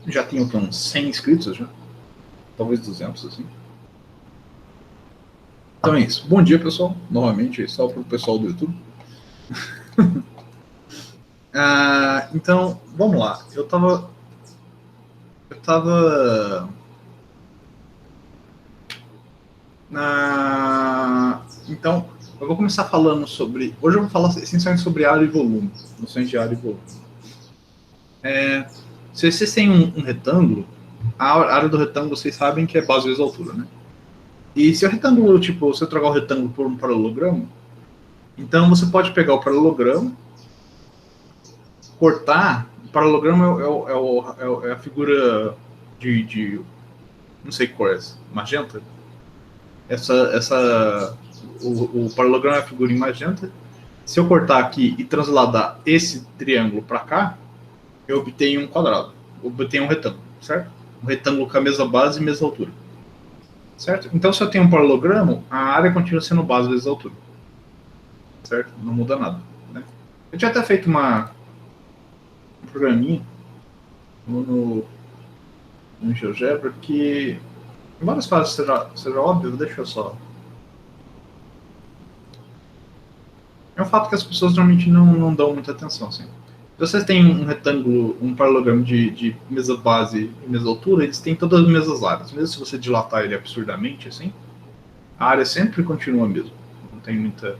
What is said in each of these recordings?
Já tem uns 100 inscritos já. Talvez 200, assim. Então é isso. Bom dia, pessoal. Novamente, só para o pessoal do YouTube. Então, vamos lá. Eu tava... Então, eu vou começar falando sobre... Hoje eu vou falar essencialmente sobre área e volume. Noções de área e volume. Se vocês têm um retângulo, a área do retângulo vocês sabem que é base vezes altura, né? E se o retângulo, tipo, você trocar o retângulo por um paralelogramo, então você pode pegar o paralelogramo, cortar. O paralelogramo é a figura de não sei que cor é essa, magenta. O paralelogramo é a figura em magenta. Se eu cortar aqui e transladar esse triângulo para cá, eu obtenho um quadrado, eu obtenho um retângulo, certo? Um retângulo com a mesma base e mesma altura. Certo? Então, se eu tenho um paralelogramo, a área continua sendo base vezes altura. Certo? Não muda nada. Né? Eu tinha até feito um programinha no GeoGebra que, em várias fases seja óbvio, deixa eu só... É um fato que as pessoas normalmente não dão muita atenção. Assim. Se vocês têm um retângulo, um paralelogramo de mesma base e mesma altura, eles têm todas as mesmas áreas. Mesmo se você dilatar ele absurdamente, assim, a área sempre continua a mesma. Não tem muita...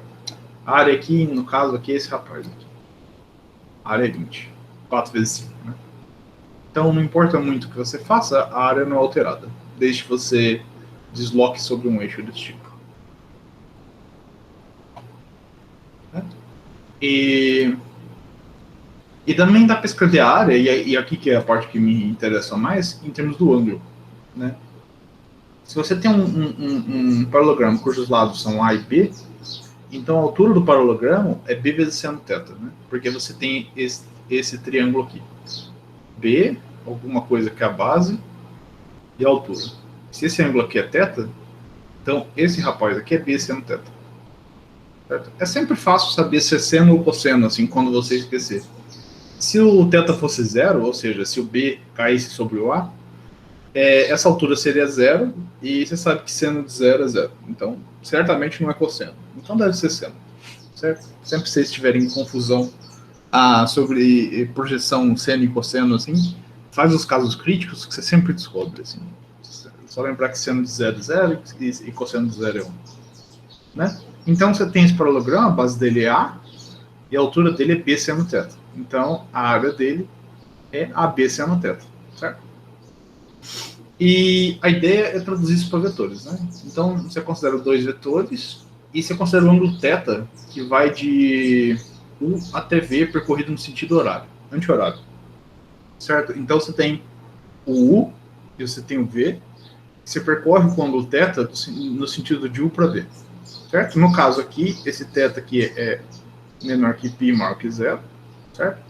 A área aqui, no caso aqui, é esse rapaz aqui. A área é 20. 4 vezes 5, né? Então, não importa muito o que você faça, a área não é alterada. Desde que você desloque sobre um eixo desse tipo. Né? E também dá para escrever a área, e aqui que é a parte que me interessa mais, em termos do ângulo. Né? Se você tem um paralelogramo cujos lados são A e B, então a altura do paralelogramo é B vezes seno θ, né? Porque você tem esse triângulo aqui. B, alguma coisa que é a base, e a altura. Se esse ângulo aqui é θ, então esse rapaz aqui é B seno θ. Certo? É sempre fácil saber se é seno ou cosseno, assim, quando você esquecer. Se o θ fosse zero, ou seja, se o B caísse sobre o A, essa altura seria zero, e você sabe que seno de zero é zero. Então, certamente não é cosseno. Então deve ser seno. Certo? Sempre que vocês tiverem confusão sobre projeção seno e cosseno, assim, faz os casos críticos que você sempre descobre. Assim. Só lembrar que seno de zero é zero e cosseno de zero é 1. Né? Então você tem esse paralelogramo, a base dele é A, e a altura dele é B seno θ. Então a área dele é AB seno θ. Certo? E a ideia é traduzir isso para vetores. Né? Então você considera dois vetores, e você considera o ângulo θ, que vai de U até V percorrido no sentido horário, anti-horário. Certo? Então você tem o U e você tem o V, você percorre com o ângulo θ no sentido de U para V. Certo? No caso aqui, esse θ aqui é menor que π, maior que zero. Certo?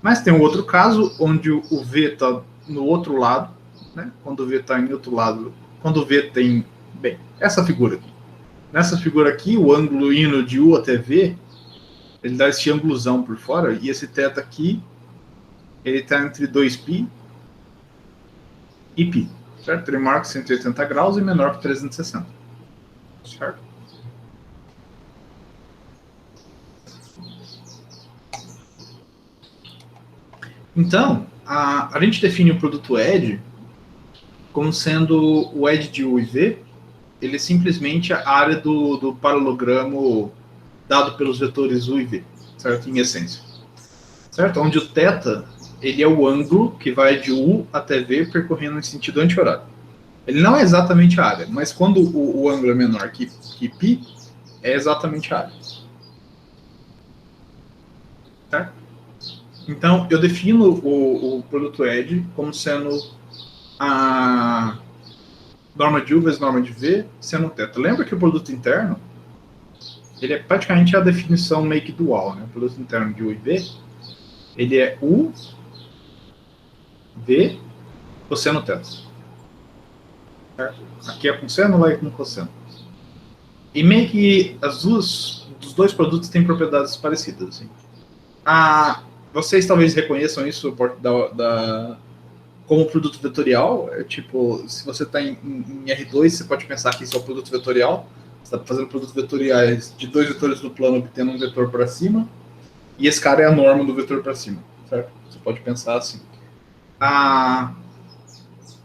Mas tem um outro caso onde o V está no outro lado, né? Quando o V está em outro lado, quando o V tem... Bem, essa figura aqui. Nessa figura aqui, o ângulo indo de U até V, ele dá esse ângulozão por fora, e esse θ aqui, ele está entre 2π e π. Certo? Ele é maior que 180 graus e menor que 360. Certo? Então, a gente define o produto edge como sendo o edge de U e V, ele é simplesmente a área do paralelogramo dado pelos vetores U e V, certo? Em essência. Certo? Onde o θ, ele é o ângulo que vai de U até V percorrendo em sentido anti-horário. Ele não é exatamente a área, mas quando o ângulo é menor que π, é exatamente a área. Certo? Então, eu defino o produto edge como sendo a norma de U vezes norma de V sendo θ. Lembra que o produto interno, ele é praticamente a definição meio que dual, né? O produto interno de U e V, ele é U, V, cosseno θ. Certo? Aqui é com seno, lá é com cosseno. E meio que os dois produtos têm propriedades parecidas. Assim. Vocês talvez reconheçam isso como produto vetorial, tipo, se você está em R2, você pode pensar que isso é o produto vetorial. Você está fazendo produtos vetoriais de 2 vetores do plano obtendo um vetor para cima, e esse cara é a norma do vetor para cima, certo? Você pode pensar assim.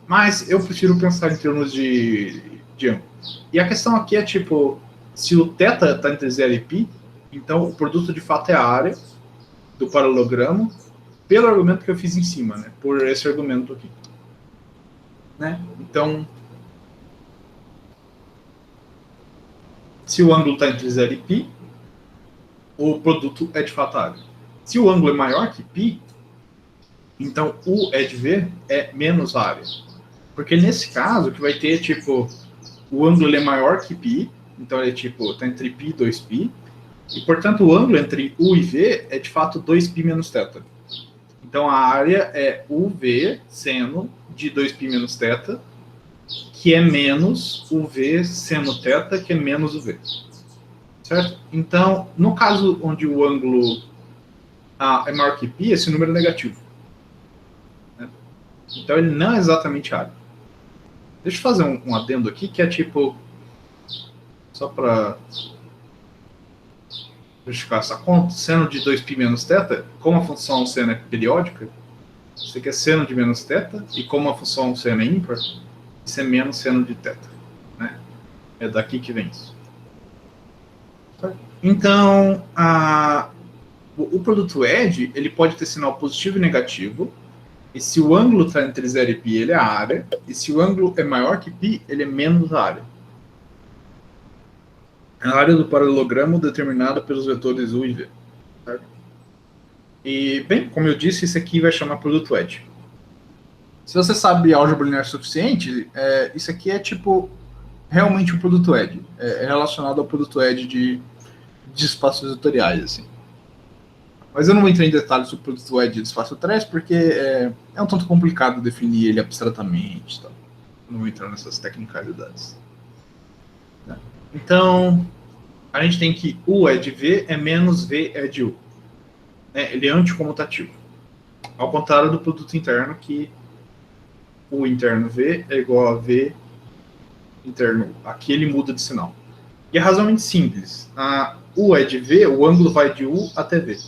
Mas eu prefiro pensar em termos de ângulo. E a questão aqui é, tipo, se o θ está entre 0 e π, então o produto de fato é a área do paralelogramo, pelo argumento que eu fiz em cima, né? Por esse argumento aqui. Né? Então, se o ângulo está entre 0 e π, o produto é de fato a área. Se o ângulo é maior que π, então o é de V é menos a área. Porque nesse caso, que vai ter, tipo, o ângulo é maior que π, então ele é tipo, está entre π e 2π, e portanto o ângulo entre U e V é de fato 2π menos θ. Então a área é UV seno de 2π menos θ, que é menos UV seno θ, que é menos UV. Certo? Então, no caso onde o ângulo é maior que π, esse número é negativo. Né? Então ele não é exatamente área. Deixa eu fazer um adendo aqui, que é tipo, só para justificar essa conta, seno de 2π menos θ, como a função seno é periódica, isso aqui é seno de menos θ, e como a função seno é ímpar, isso é menos seno de θ. Né? É daqui que vem isso. Então, o produto ED, ele pode ter sinal positivo e negativo, e se o ângulo está entre 0 e π, ele é a área, e se o ângulo é maior que π, ele é menos a área. A área do paralelogramo determinada pelos vetores U e V. Certo? E, bem, como eu disse, isso aqui vai chamar produto ED. Se você sabe álgebra linear suficiente, isso aqui é tipo realmente um produto ED. É relacionado ao produto ED de espaços vetoriais, assim. Mas eu não vou entrar em detalhes sobre o produto ED de espaço 3, porque é um tanto complicado definir ele abstratamente. Tá? Não vou entrar nessas tecnicalidades. Então, a gente tem que U é de V é menos V é de U. Ele é anticomutativo. Ao contrário do produto interno, que U interno V é igual a V interno U. Aqui ele muda de sinal. E a razão é muito simples. U é de V, o ângulo vai de U até V.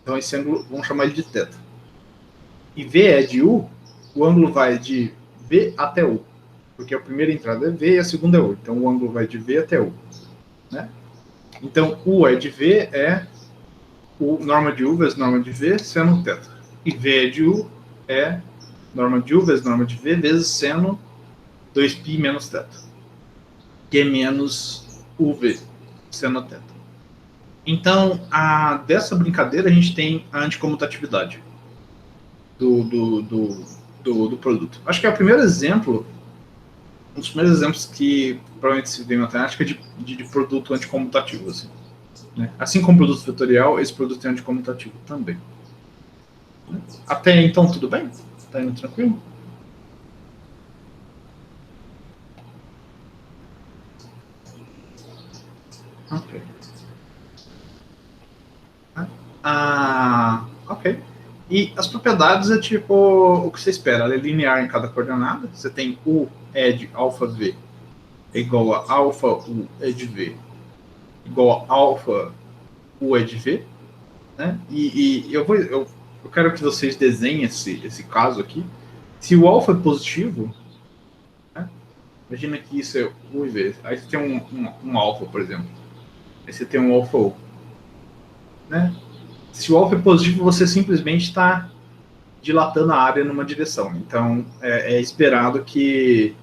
Então esse ângulo, vamos chamar ele de θ. E V é de U, o ângulo vai de V até U. Porque a primeira entrada é V e a segunda é U. Então o ângulo vai de V até U. Né? Então U é de V é o norma de U vezes norma de V seno θ. E V é de U é norma de U vezes norma de V vezes seno 2π menos θ. Que é menos UV seno θ. Então, dessa brincadeira, a gente tem a anticomutatividade do produto. Acho que é o primeiro exemplo, um dos primeiros exemplos que provavelmente se vê em matemática de produto anticomutativo. Assim, né? Assim como o produto vetorial, esse produto é anticomutativo também. Até então, tudo bem? Está indo tranquilo? Ok. Ok. E as propriedades é tipo o que você espera. Ela é linear em cada coordenada. Você tem U é de alfa V é igual a alfa U é de V igual a alfa U é de V. Né? E eu quero que vocês desenhem esse caso aqui. Se o alfa é positivo, né? Imagina que isso é U e V. Aí você tem um alfa, por exemplo. Aí você tem um alfa U. Né? Se o alfa é positivo, você simplesmente está dilatando a área numa direção. Então, é esperado que,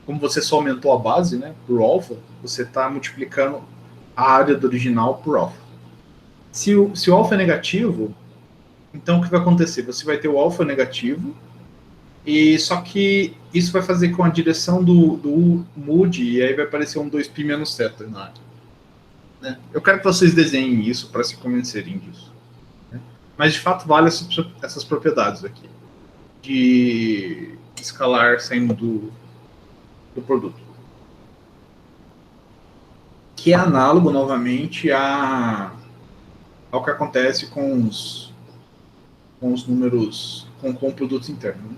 como você só aumentou a base, né, por alfa, você está multiplicando a área do original por alfa. Se o alfa é negativo, então o que vai acontecer? Você vai ter o alfa negativo, e só que isso vai fazer com a direção do U mude, e aí vai aparecer um 2π menos θ na área. Né? Eu quero que vocês desenhem isso para se convencerem disso. Mas, de fato, vale essas propriedades aqui. De escalar saindo do produto. Que é análogo, novamente, ao que acontece com os números, com o produto interno.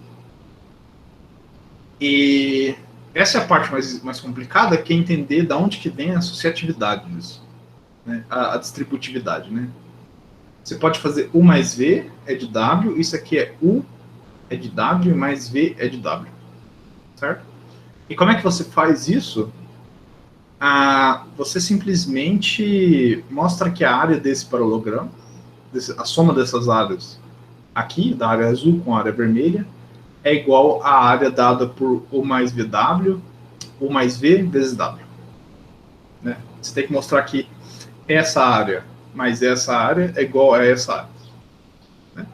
E essa é a parte mais complicada, que é entender de onde que vem a associatividade disso, né? A distributividade, né? Você pode fazer U mais V é de W, isso aqui é U é de W mais V é de W, certo? E como é que você faz isso? Você simplesmente mostra que a área desse paralelogramo, a soma dessas áreas aqui, da área azul com a área vermelha, é igual à área dada por U mais VW, U mais V vezes W. Né? Você tem que mostrar que essa área mais essa área é igual a essa área. Né?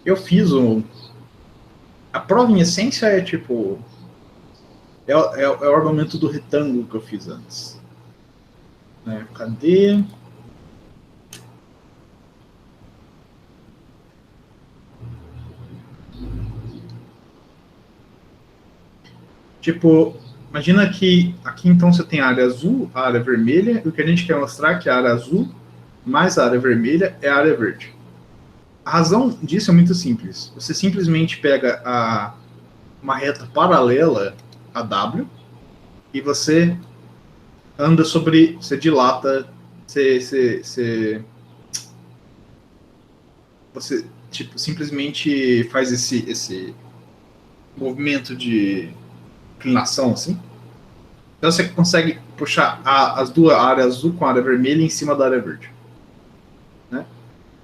Eu fiz a prova em essência é tipo... É o argumento do retângulo que eu fiz antes. Né? Cadê? Tipo, imagina que aqui então você tem a área azul, a área vermelha, e o que a gente quer mostrar é que a área azul mais a área vermelha é a área verde. A razão disso é muito simples. Você simplesmente pega uma reta paralela a W e você anda sobre, você dilata, você tipo, simplesmente faz esse movimento de inclinação assim. Então você consegue puxar as duas áreas azul com a área vermelha em cima da área verde. Né?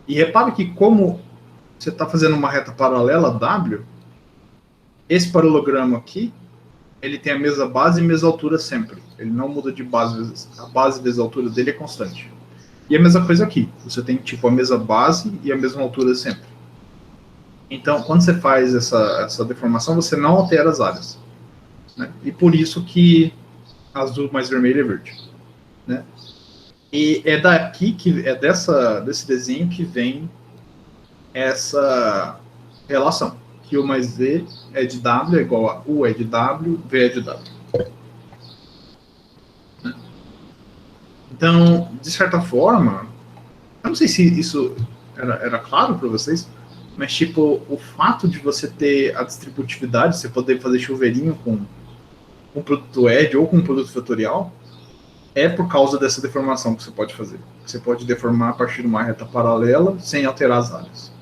E repare que como você está fazendo uma reta paralela a W, esse paralelogramo aqui, ele tem a mesma base e mesma altura sempre. Ele não muda de base, a base vezes a altura dele é constante. E a mesma coisa aqui, você tem tipo a mesma base e a mesma altura sempre. Então, quando você faz essa deformação, você não altera as áreas. Né? E por isso que azul mais vermelho é verde. Né? E é daqui desse desenho que vem essa relação, que U mais V é de W é igual a U é de W, V é de W. Então, de certa forma, eu não sei se isso era claro para vocês, mas tipo, o fato de você ter a distributividade, você poder fazer chuveirinho com um produto edge ou com um produto vetorial, é por causa dessa deformação que você pode fazer. Você pode deformar a partir de uma reta paralela sem alterar as áreas.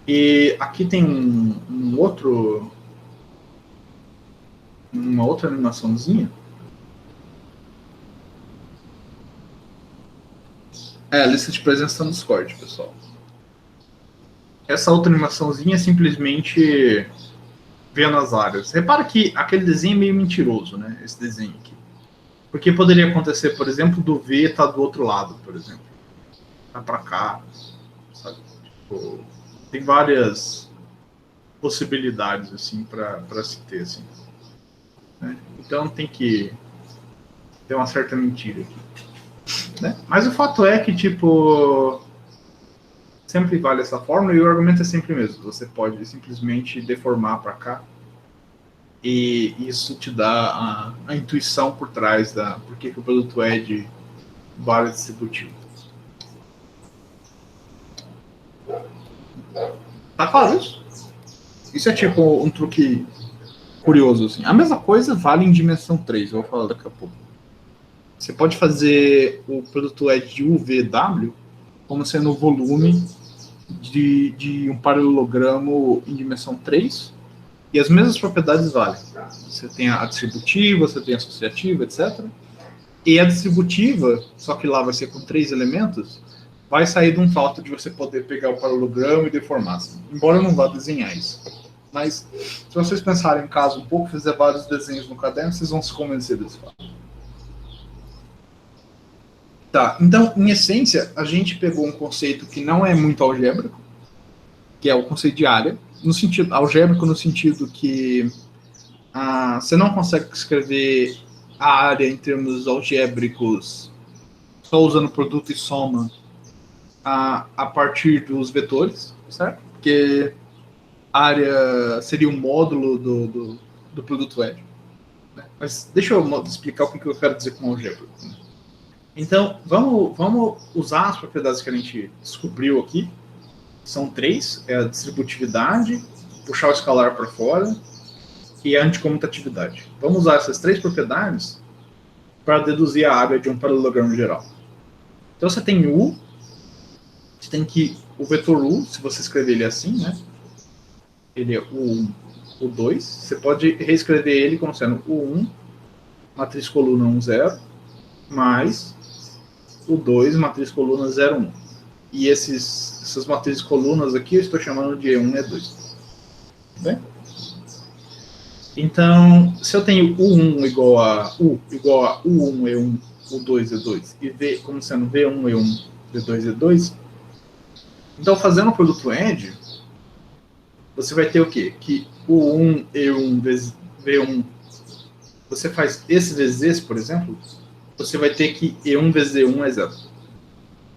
E aqui tem uma outra animaçãozinha. A lista de presença está no Discord, pessoal. Essa outra animaçãozinha é simplesmente vendo as áreas. Repara que aquele desenho é meio mentiroso, né? Esse desenho aqui. Porque poderia acontecer, por exemplo, do V estar do outro lado, por exemplo. Tá para cá, sabe? Tipo, tem várias possibilidades, assim, para se ter, assim. Né? Então tem que ter uma certa mentira aqui. Né? Mas o fato é que, tipo, sempre vale essa fórmula e o argumento é sempre o mesmo. Você pode simplesmente deformar para cá e isso te dá a intuição por trás da por que o produto é de vários distributivos. Tá claro isso? Isso é tipo um truque curioso, assim. A mesma coisa vale em dimensão 3, eu vou falar daqui a pouco. Você pode fazer o produto edge de UVW como sendo o volume de um paralelogramo em dimensão 3, e as mesmas propriedades valem. Você tem a distributiva, você tem a associativa, etc. E a distributiva, só que lá vai ser com 3 elementos, vai sair de um fato de você poder pegar o paralelogramo e deformar. Assim. Embora eu não vá desenhar isso. Mas, se vocês pensarem em caso um pouco, fizer vários desenhos no caderno, vocês vão se convencer desse fato. Tá, então, em essência, a gente pegou um conceito que não é muito algébrico, que é o conceito de área, no sentido algébrico, no sentido que você não consegue escrever a área em termos algébricos só usando produto e soma a partir dos vetores, certo? Porque a área seria um módulo do produto edge. Né? Mas deixa eu explicar o que eu quero dizer com algébrico. Então, vamos usar as propriedades que a gente descobriu aqui, são 3, é a distributividade, puxar o escalar para fora e a anticomutatividade. Vamos usar essas 3 propriedades para deduzir a área de um paralelogramo geral. Então você tem U, você tem que o vetor U, se você escrever ele assim, né? Ele é o 2, você pode reescrever ele como sendo o 1, matriz coluna 1, 0, mais o 2, matriz coluna 0, 1. E essas matrizes colunas aqui eu estou chamando de E1 e E2. Tá bem? Então, se eu tenho U1 igual a U1, E1, U2, E2, e V como sendo V1, E1, V2, E2, então fazendo o produto ED, você vai ter o quê? Que U1, E1, V1, você faz esse vezes esse, por exemplo, você vai ter que E1 vezes E1 é 0.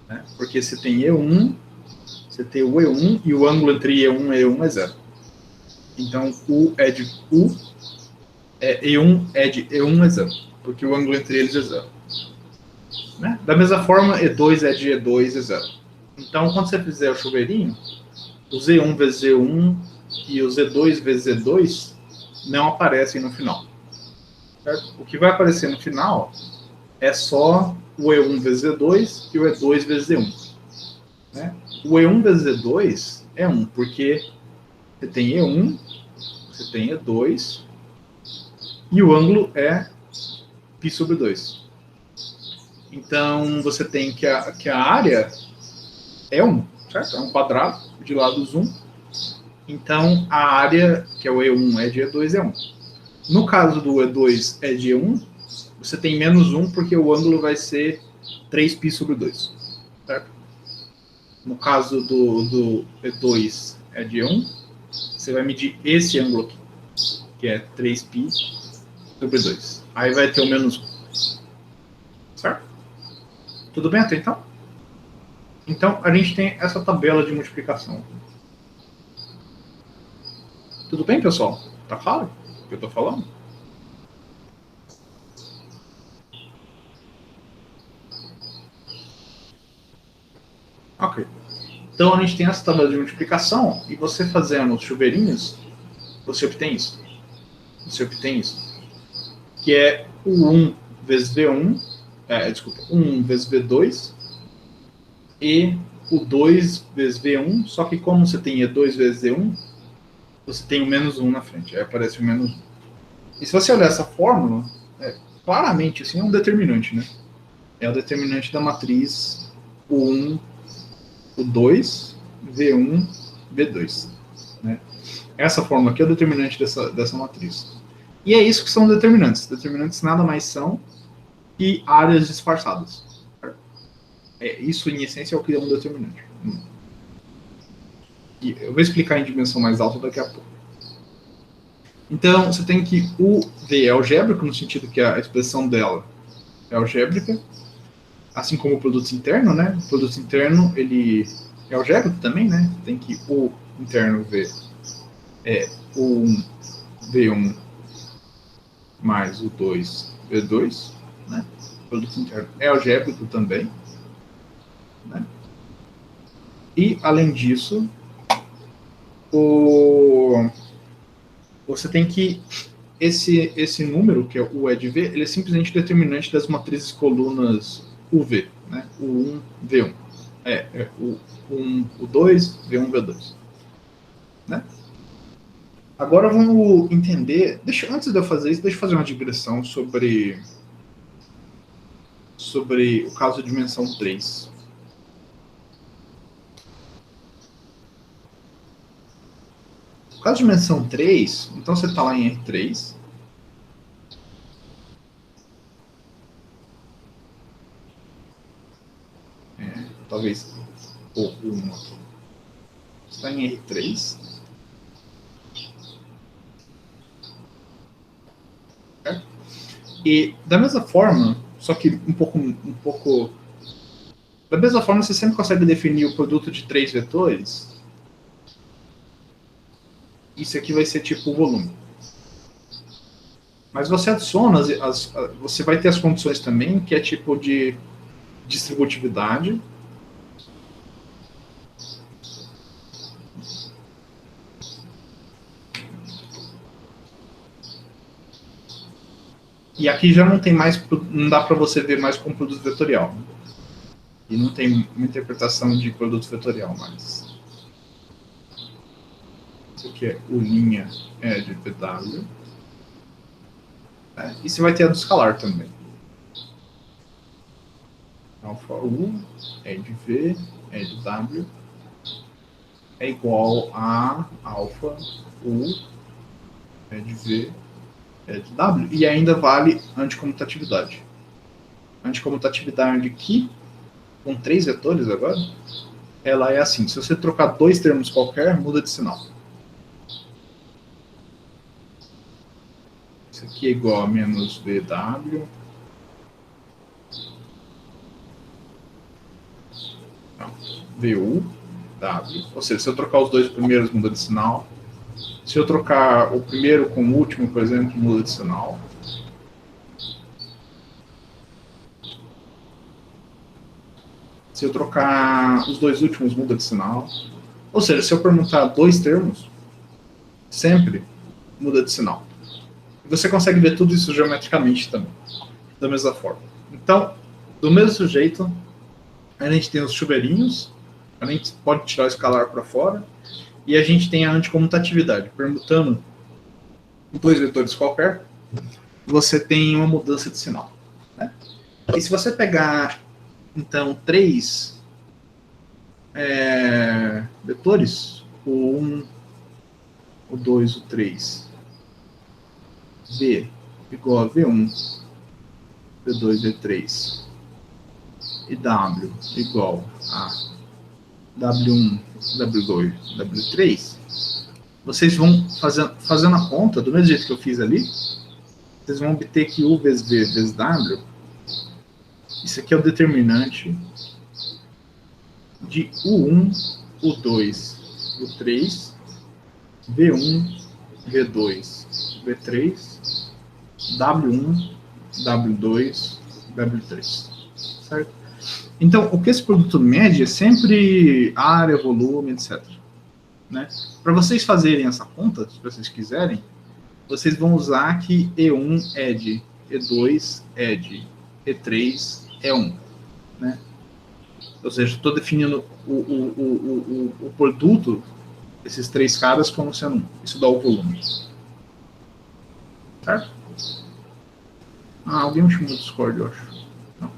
Né? Porque você tem E1, você tem o E1 e o ângulo entre E1 e E1 é 0. Então, U é de U, E1 é de E1 é 0, porque o ângulo entre eles é 0. Né? Da mesma forma, E2 é de E2 é 0. Então, quando você fizer o chuveirinho, o Z1 vezes Z1 e o Z2 vezes Z2 não aparecem no final. Certo? O que vai aparecer no final é só o E1 vezes E2 e o E2 vezes Z1. Né? O E1 vezes E2 é 1, porque você tem E1, você tem E2, e o ângulo é π sobre 2. Então, você tem que a área é 1, certo? É um quadrado de lados 1. Então, a área, que é o E1 é de E2, é 1. No caso do E2 é de E1, você tem menos 1 porque o ângulo vai ser 3π sobre 2. Certo? No caso do E2 é de E1, você vai medir esse ângulo aqui, que é 3π sobre 2. Aí vai ter o menos 1. Certo? Tudo bem até então? Então, a gente tem essa tabela de multiplicação. Tudo bem, pessoal? Tá claro o que eu estou falando? Ok. Então, a gente tem essa tabela de multiplicação e você fazendo os chuveirinhos, você obtém isso. Você obtém isso. Que é o 1 vezes V1, desculpa, 1 vezes V2 e o 2 vezes V1, só que como você tem E2 vezes E1, você tem o menos 1 na frente, aí aparece o menos 1. E se você olhar essa fórmula, claramente assim, é um determinante, né? É o determinante da matriz U1, U2, V1, V2. Né? Essa fórmula aqui é o determinante dessa matriz. E é isso que são determinantes. Determinantes nada mais são que áreas disfarçadas. Isso, em essência, é o que é um determinante. E eu vou explicar em dimensão mais alta daqui a pouco. Então, você tem que o V é algébrico, no sentido que a expressão dela é algébrica, assim como o produto interno, né? O produto interno, ele é algébrico também, né? Tem que o interno V é o 1 V1 mais o 2 V2, né? O produto interno é algébrico também, né? E, além disso, você tem que esse número, que é o E de V, ele é simplesmente determinante das matrizes colunas UV, né? O 1, V1. O 1, o 2, V1, V2. Né? Agora vamos entender... antes de eu fazer isso, deixa eu fazer uma digressão sobre o caso de dimensão 3. No caso de dimensão 3, então você está lá em R3. Talvez o 1 aqui. Está em R3. E da mesma forma, só que um pouco... Da mesma forma, você sempre consegue definir o produto de 3 vetores. Isso aqui vai ser tipo o volume. Mas você adiciona, você vai ter as condições também, que é tipo de distributividade. E aqui já não tem mais, não dá para você ver mais como produto vetorial. E não tem uma interpretação de produto vetorial mais. Isso aqui é o linha de PW. E você vai ter a do escalar também. Alfa U é de V, é de W, é igual a alfa U é de V, é de W, e ainda vale anticomutatividade. Anticomutatividade aqui, com 3 vetores agora, ela é assim, se você trocar 2 termos qualquer, muda de sinal. Isso aqui é igual a menos VW. Não, VU, W. Ou seja, se eu trocar os 2 primeiros, muda de sinal. Se eu trocar o primeiro com o último, por exemplo, muda de sinal. Se eu trocar os 2 últimos, muda de sinal. Ou seja, se eu permutar 2 termos, sempre muda de sinal. Você consegue ver tudo isso geometricamente também, da mesma forma. Então, do mesmo jeito, a gente tem os chuveirinhos, a gente pode tirar o escalar para fora, e a gente tem a anticomutatividade. Permutando 2 vetores qualquer, você tem uma mudança de sinal. Né? E se você pegar, então, 3 vetores, o 1, o 2, o 3, V igual a V1, V2, V3, e W igual a W1, W2, W3, vocês vão fazendo a conta, do mesmo jeito que eu fiz ali, vocês vão obter que U vezes V vezes W, isso aqui é o determinante de U1, U2, U3, V1, V2, V3, W1, W2, W3. Certo? Então, o que esse produto mede é sempre área, volume, etc. Né? Para vocês fazerem essa conta, se vocês quiserem, vocês vão usar que E1 é de E2 é de E3 é 1. Né? Ou seja, estou definindo o produto, esses 3 caras, como sendo 1. Isso dá o volume. Certo? Alguém me chamou do Discord, eu acho. Não.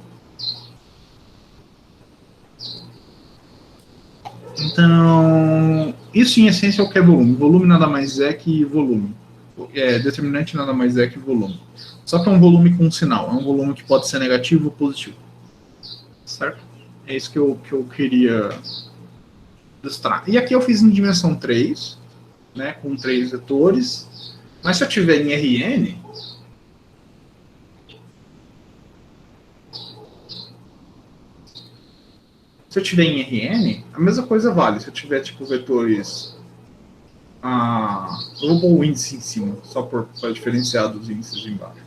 Então, isso em essência é o que é volume. Volume nada mais é que volume. Determinante nada mais é que volume. Só que é um volume com um sinal. É um volume que pode ser negativo ou positivo. Certo? É isso que eu queria ilustrar. E aqui eu fiz em dimensão 3, né, com 3 vetores. Mas se eu tiver em Rn, se eu tiver em Rn, a mesma coisa vale. Se eu tiver tipo vetores. Eu vou pôr o índice em cima, só para diferenciar dos índices embaixo.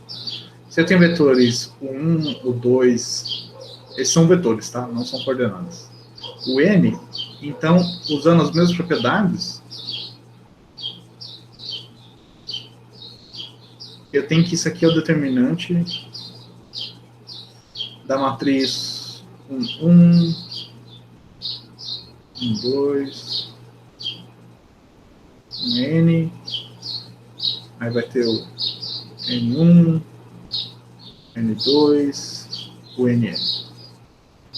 Se eu tenho vetores o 1, o 2, esses são vetores, tá? Não são coordenadas. O n, então, usando as mesmas propriedades, eu tenho que isso aqui é o determinante da matriz 1, 2, N, aí vai ter o N1, N2, o Nn.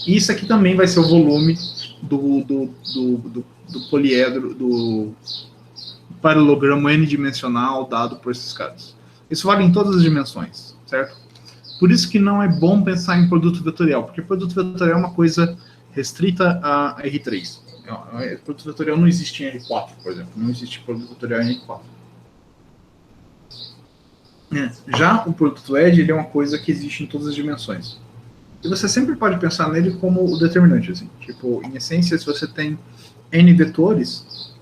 E isso aqui também vai ser o volume do poliedro, do paralelogramo n-dimensional dado por esses caras. Isso vale em todas as dimensões, certo? Por isso que não é bom pensar em produto vetorial, porque produto vetorial é uma coisa restrita a R3. Produto vetorial não existe em R4, por exemplo. Não existe produto vetorial em R4. Já o produto ED ele é uma coisa que existe em todas as dimensões. E você sempre pode pensar nele como o determinante. Assim. Tipo, em essência, se você tem N vetores,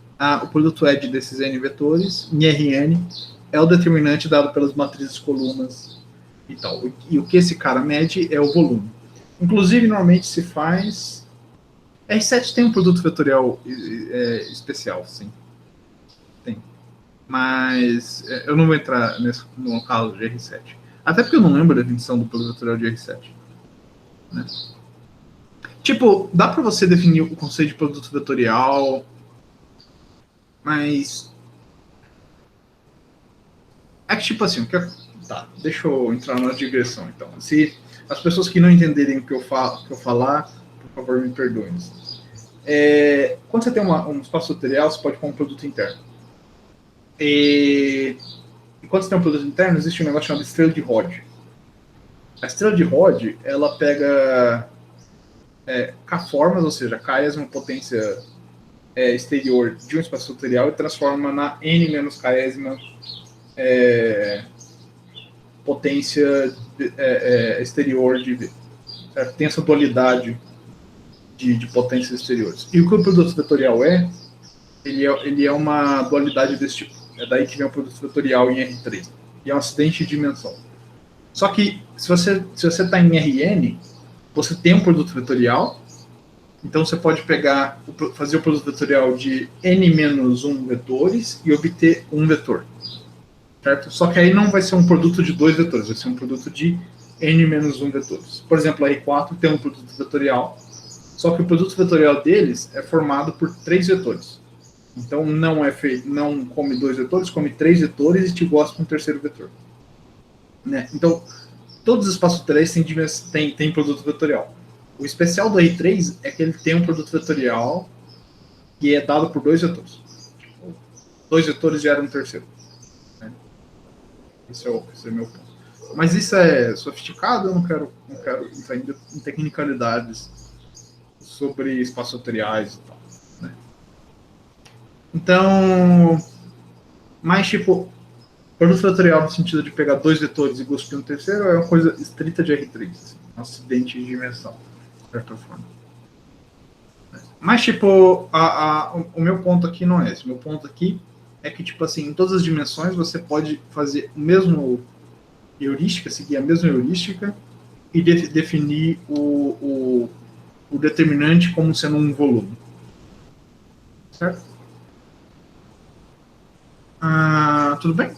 o produto ED desses N vetores, em Rn, é o determinante dado pelas matrizes colunas e tal. E o que esse cara mede é o volume. Inclusive, normalmente se faz... R7 tem um produto vetorial especial, sim. Tem. Mas eu não vou entrar no caso de R7. Até porque eu não lembro a definição do produto vetorial de R7. Né? Tipo, dá para você definir o conceito de produto vetorial, mas é que tipo assim, tá, deixa eu entrar na digressão então. Se as pessoas que não entenderem o que eu falar, por favor, me perdoem. Quando você tem um espaço vetorial, você pode pôr um produto interno. E quando você tem um produto interno, existe um negócio chamado estrela de Rod. A estrela de Rod, ela pega K-formas, ou seja, K-esma potência exterior de um espaço vetorial e transforma na N-K-esma potência exterior de V. Certo? Tem essa dualidade de potências exteriores. E o que o produto vetorial ele é uma dualidade desse tipo. É daí que vem o produto vetorial em R3. E é um acidente de dimensão. Só que, se você está em Rn, você tem um produto vetorial, então você pode fazer o produto vetorial de n-1 vetores e obter um vetor. Certo? Só que aí não vai ser um produto de 2 vetores, vai ser um produto de n-1 vetores. Por exemplo, a R4 tem um produto vetorial, só que o produto vetorial deles é formado por 3 vetores. Então não come 2 vetores, come 3 vetores e te gosta com um terceiro vetor. Né? Então, todos os espaços vetoriais têm produto vetorial. O especial do R3 é que ele tem um produto vetorial que é dado por 2 vetores. 2 vetores geram um terceiro. Né? Esse é o meu ponto. Mas isso é sofisticado, eu não quero entrar em tecnicalidades sobre espaços vetoriais e tal. Né? Então, mas tipo, produto vetorial no sentido de pegar 2 vetores e cuspir um terceiro é uma coisa estrita de R3, assim, um acidente de dimensão, de certa forma. Mas, tipo, o meu ponto aqui não é esse. O meu ponto aqui é que, tipo assim, em todas as dimensões você pode fazer o mesmo heurística, seguir a mesma heurística e definir o determinante como sendo um volume. Certo? Tudo bem?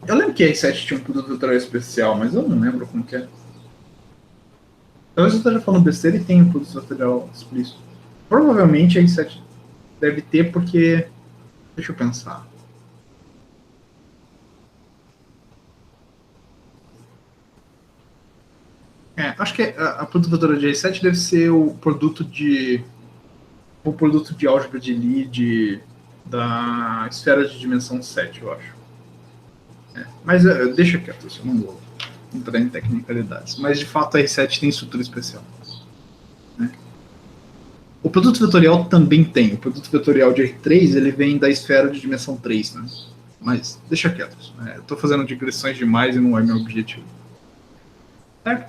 Eu lembro que a R7 tinha um produto vetorial especial, mas eu não lembro como que é. Talvez eu esteja falando besteira e tenha um produto vetorial explícito. Provavelmente a R7 deve ter porque... Deixa eu pensar. Acho que a produto vetorial de R7 deve ser o produto de álgebra de Lie da esfera de dimensão 7, eu acho. Mas deixa quieto, eu não vou entrar em tecnicalidades. Mas de fato a R7 tem estrutura especial. Né? O produto vetorial também tem. O produto vetorial de R3 ele vem da esfera de dimensão 3. Né? Mas deixa quieto. Estou fazendo digressões demais e não é meu objetivo.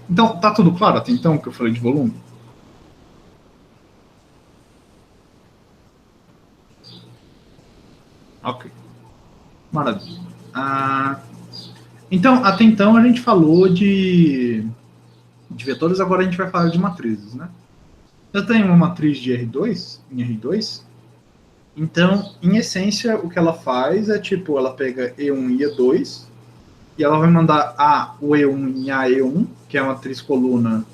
Então, tá tudo claro até então que eu falei de volume? Ok. Maravilha. Então, até então a gente falou de vetores, agora a gente vai falar de matrizes, né? Eu tenho uma matriz de R2, em R2, então, em essência, o que ela faz é, tipo, ela pega E1 e E2, e ela vai mandar o E1 em AE1, que é a matriz coluna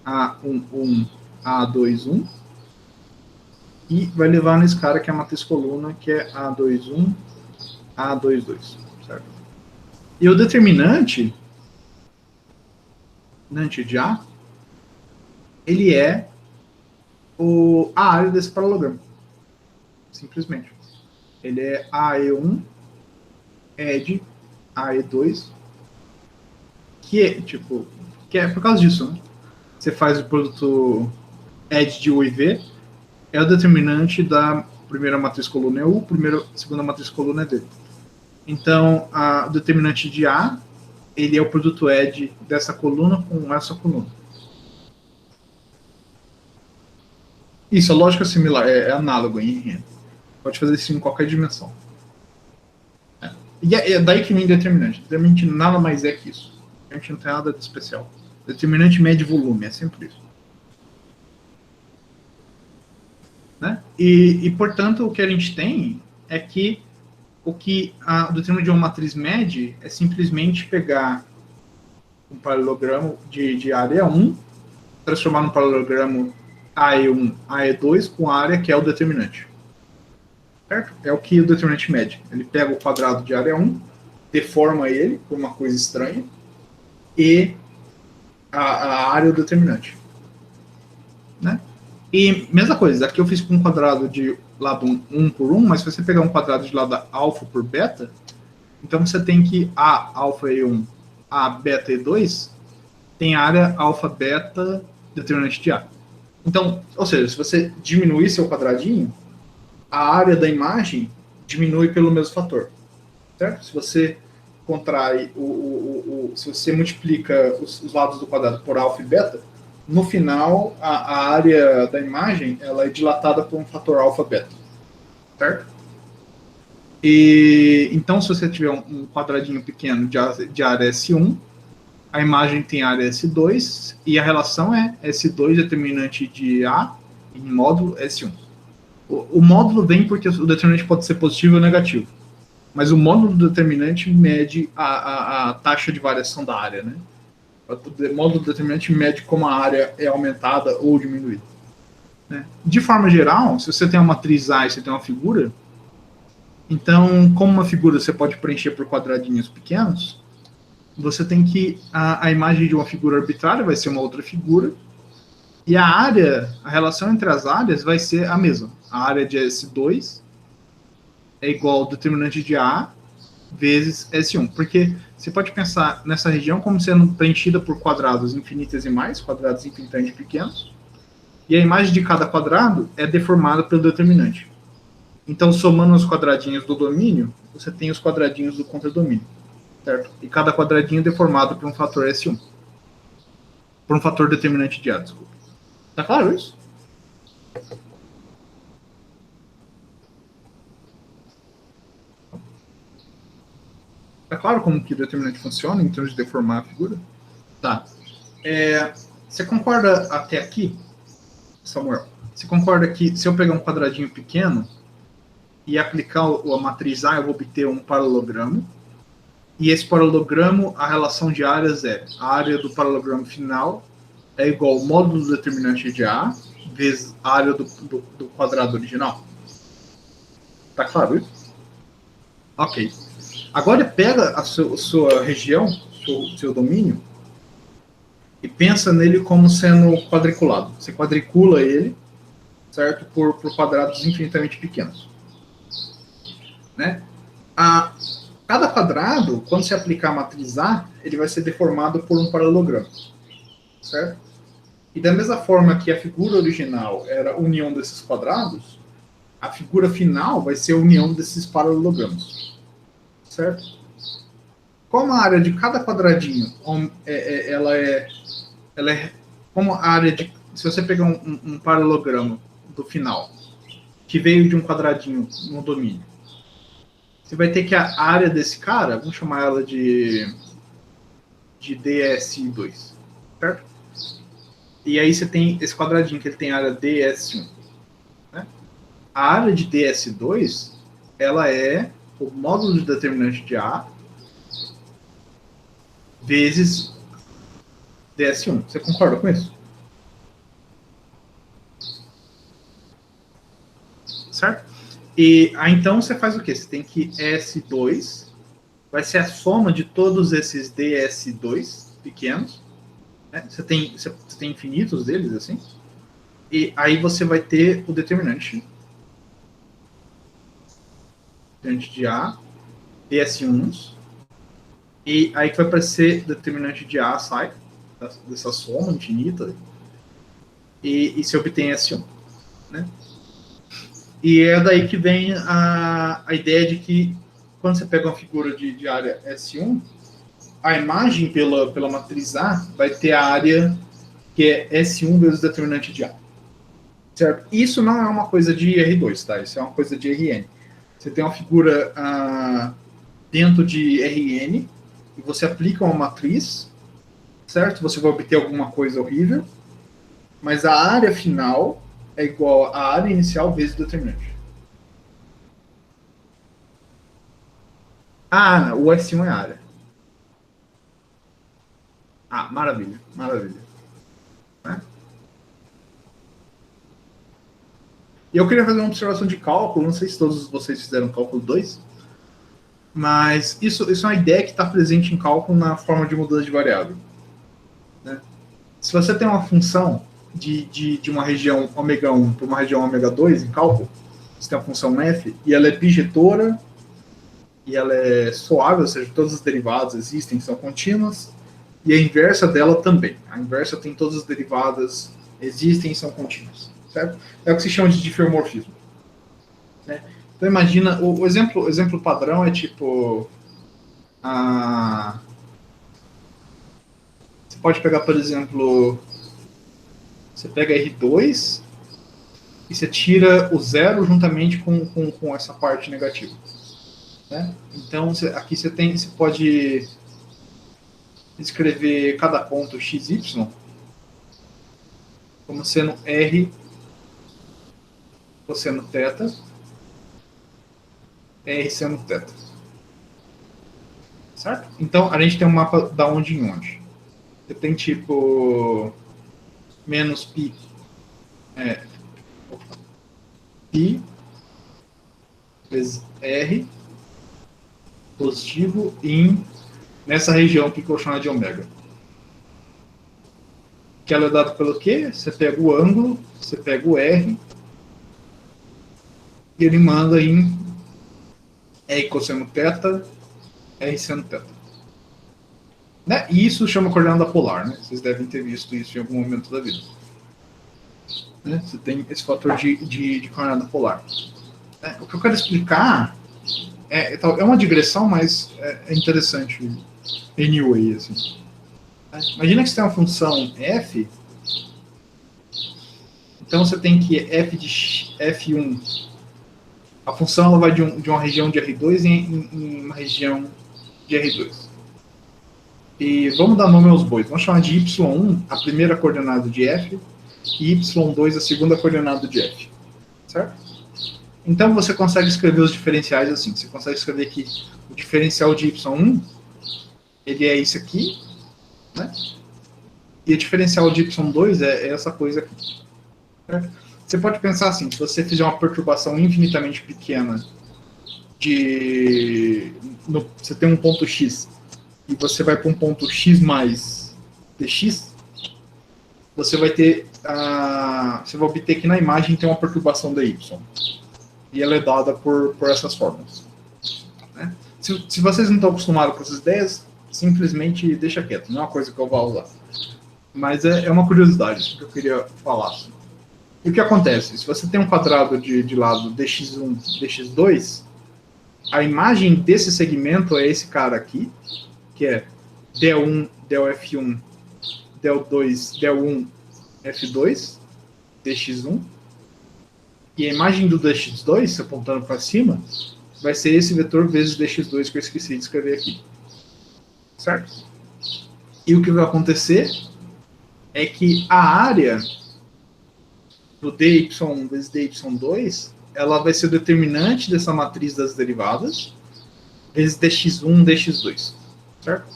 A11, A21, e vai levar nesse cara que é a matriz coluna, que é A21, A22, certo? E o determinante de A, ele é a área desse paralelogramo. Simplesmente. Ele é AE1, ED, AE2, que é por causa disso, né? Você faz o produto ED de U e V, é o determinante da primeira matriz coluna é U, segunda matriz coluna é V. Então, o determinante de A, ele é o produto ED dessa coluna com essa coluna. Isso, a lógica é similar, é análogo em RN. Pode fazer isso em qualquer dimensão. E é daí que vem determinante. Determinante nada mais é que isso. A gente não tem nada de especial. Determinante mede volume, é sempre isso. né? E, portanto, o que a gente tem é que o determinante de uma matriz mede é simplesmente pegar um paralelogramo de área 1, transformar num paralelogramo AE1, AE2 com a área que é o determinante. Certo? É o que o determinante mede. Ele pega o quadrado de área 1, deforma ele por uma coisa estranha, e a área é o determinante. Né? E mesma coisa, aqui eu fiz com um quadrado de lado 1 por 1, mas se você pegar um quadrado de lado alfa por beta, então você tem que A alfa E1, A beta E2, tem área alfa beta determinante de A. Então, ou seja, se você diminuir seu quadradinho, a área da imagem diminui pelo mesmo fator. Certo? Se você contrai, se você multiplica os lados do quadrado por alfa e beta, no final, a área da imagem ela é dilatada por um fator alfa-beta, certo? E então, se você tiver um quadradinho pequeno de área S1, a imagem tem área S2, e a relação é S2 determinante de A em módulo S1. O módulo vem porque o determinante pode ser positivo ou negativo, mas o módulo determinante mede a taxa de variação da área, né? O módulo determinante mede como a área é aumentada ou diminuída. Né? De forma geral, se você tem uma matriz A e você tem uma figura, então, como uma figura você pode preencher por quadradinhos pequenos, você tem que a imagem de uma figura arbitrária vai ser uma outra figura, e a área, a relação entre as áreas vai ser a mesma. A área de S2 é igual ao determinante de A vezes S1, porque você pode pensar nessa região como sendo preenchida por quadrados infinitesimais, quadrados infinitamente pequenos, e a imagem de cada quadrado é deformada pelo determinante. Então, somando os quadradinhos do domínio, você tem os quadradinhos do contradomínio, certo? E cada quadradinho é deformado por um fator S1, por um fator determinante de A, desculpa. Tá claro isso? Tá claro como que o determinante funciona em termos de deformar a figura? Tá. Você concorda até aqui, Samuel? Você concorda que se eu pegar um quadradinho pequeno e aplicar a matriz A, eu vou obter um paralelogramo, e esse paralelogramo, a relação de áreas é a área do paralelogramo final é igual ao módulo do determinante de A vezes a área do quadrado original. Tá claro isso? Ok. Agora pega a sua região, seu domínio, e pensa nele como sendo quadriculado. Você quadricula ele, certo? Por quadrados infinitamente pequenos. Né? Cada quadrado, quando você aplicar a matriz A, ele vai ser deformado por um paralelogramo. Certo? E da mesma forma que a figura original era a união desses quadrados, a figura final vai ser a união desses paralelogramos. Certo? Como a área de cada quadradinho, ela é como a área de... Se você pegar um paralelogramo do final, que veio de um quadradinho no domínio, você vai ter que a área desse cara, vamos chamar ela de DS2, certo? E aí você tem esse quadradinho que ele tem área DS1. Né? A área de DS2, ela é o módulo de determinante de A vezes DS1. Você concorda com isso? Certo? E aí então você faz o quê? Você tem que S2 vai ser a soma de todos esses DS2 pequenos. Né? Você tem infinitos deles, assim. E aí você vai ter o determinante de A, DS1s. E aí que vai aparecer o determinante de A sai dessa soma infinita. E se obtém S1. Né? E é daí que vem a ideia de que quando você pega uma figura de área S1, a imagem pela matriz A vai ter a área que é S1 vezes o determinante de A. Certo? Isso não é uma coisa de R2, tá? Isso é uma coisa de Rn. Você tem uma figura dentro de Rn e você aplica uma matriz, certo? Você vai obter alguma coisa horrível, mas a área final é igual a área inicial vezes o determinante. Ah, o S1 é a área. Ah, maravilha, maravilha. Né? E eu queria fazer uma observação de cálculo, não sei se todos vocês fizeram cálculo 2, mas isso é uma ideia que está presente em cálculo na forma de mudança de variável. Né? Se você tem uma função de uma região ômega 1 para uma região ômega 2 em cálculo, você tem a função f, e ela é bijetora, e ela é suave, ou seja, todas as derivadas existem, são contínuas, e a inversa dela também. A inversa tem todas as derivadas existem e são contínuas. Certo? É o que se chama de diffeomorfismo. Né? Então imagina, o exemplo padrão é tipo... você pode pegar, por exemplo, você pega R2 e você tira o zero juntamente com essa parte negativa. Né? Então aqui você pode escrever cada ponto xy como sendo R cosseno θ, R seno θ. Certo? Então a gente tem um mapa da onde em onde. Você tem tipo menos π, π vezes R positivo nessa região que eu chamo de ômega. Que ela é dada pelo quê? Você pega o ângulo, você pega o R, e ele manda em R cosseno θ, R seno θ. Né? E isso chama coordenada polar, né? Vocês devem ter visto isso em algum momento da vida. Né? Você tem esse fator de coordenada polar. Né? O que eu quero explicar é uma digressão, mas é interessante. Anyway, assim. Imagina que você tem uma função f, então você tem que f de f1, a função ela vai de uma região de R2 em uma região de R2. E vamos dar nome aos bois. Vamos chamar de y1 a primeira coordenada de f e y2 a segunda coordenada de f. Certo? Então você consegue escrever os diferenciais assim. Você consegue escrever que o diferencial de y1 ele é isso aqui, né? E o diferencial de y2 é essa coisa aqui. Certo? Você pode pensar assim, se você fizer uma perturbação infinitamente pequena você tem um ponto x e você vai para um ponto x mais dx, você vai ter você vai obter que na imagem tem uma perturbação dy. E ela é dada por essas fórmulas. Né? Se vocês não estão acostumados com essas ideias, simplesmente deixa quieto, não é uma coisa que eu vou usar. Mas é uma curiosidade que eu queria falar. Assim. E o que acontece? Se você tem um quadrado de lado dx1, dx2, a imagem desse segmento é esse cara aqui, que é del1, del f1, del2, del1, f2, dx1. E a imagem do dx2, apontando para cima, vai ser esse vetor vezes dx2 que eu esqueci de escrever aqui. Certo? E o que vai acontecer é que a área do dy1 vezes dy2, ela vai ser o determinante dessa matriz das derivadas, vezes dx1, dx2. Certo?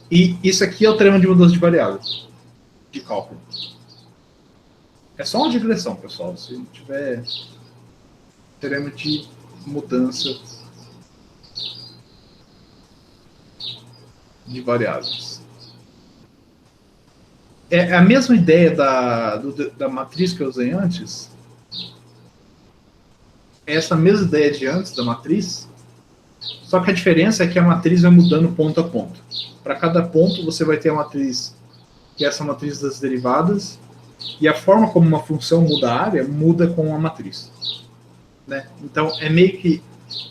E isso aqui é o teorema de mudança de variáveis, de cálculo. É só uma digressão, pessoal. Se tiver teorema de mudança de variáveis. É a mesma ideia da matriz que eu usei antes. É essa mesma ideia de antes da matriz, só que a diferença é que a matriz vai mudando ponto a ponto. Para cada ponto você vai ter a matriz, que é essa matriz das derivadas, e a forma como uma função muda a área, muda com a matriz. Né? Então é meio que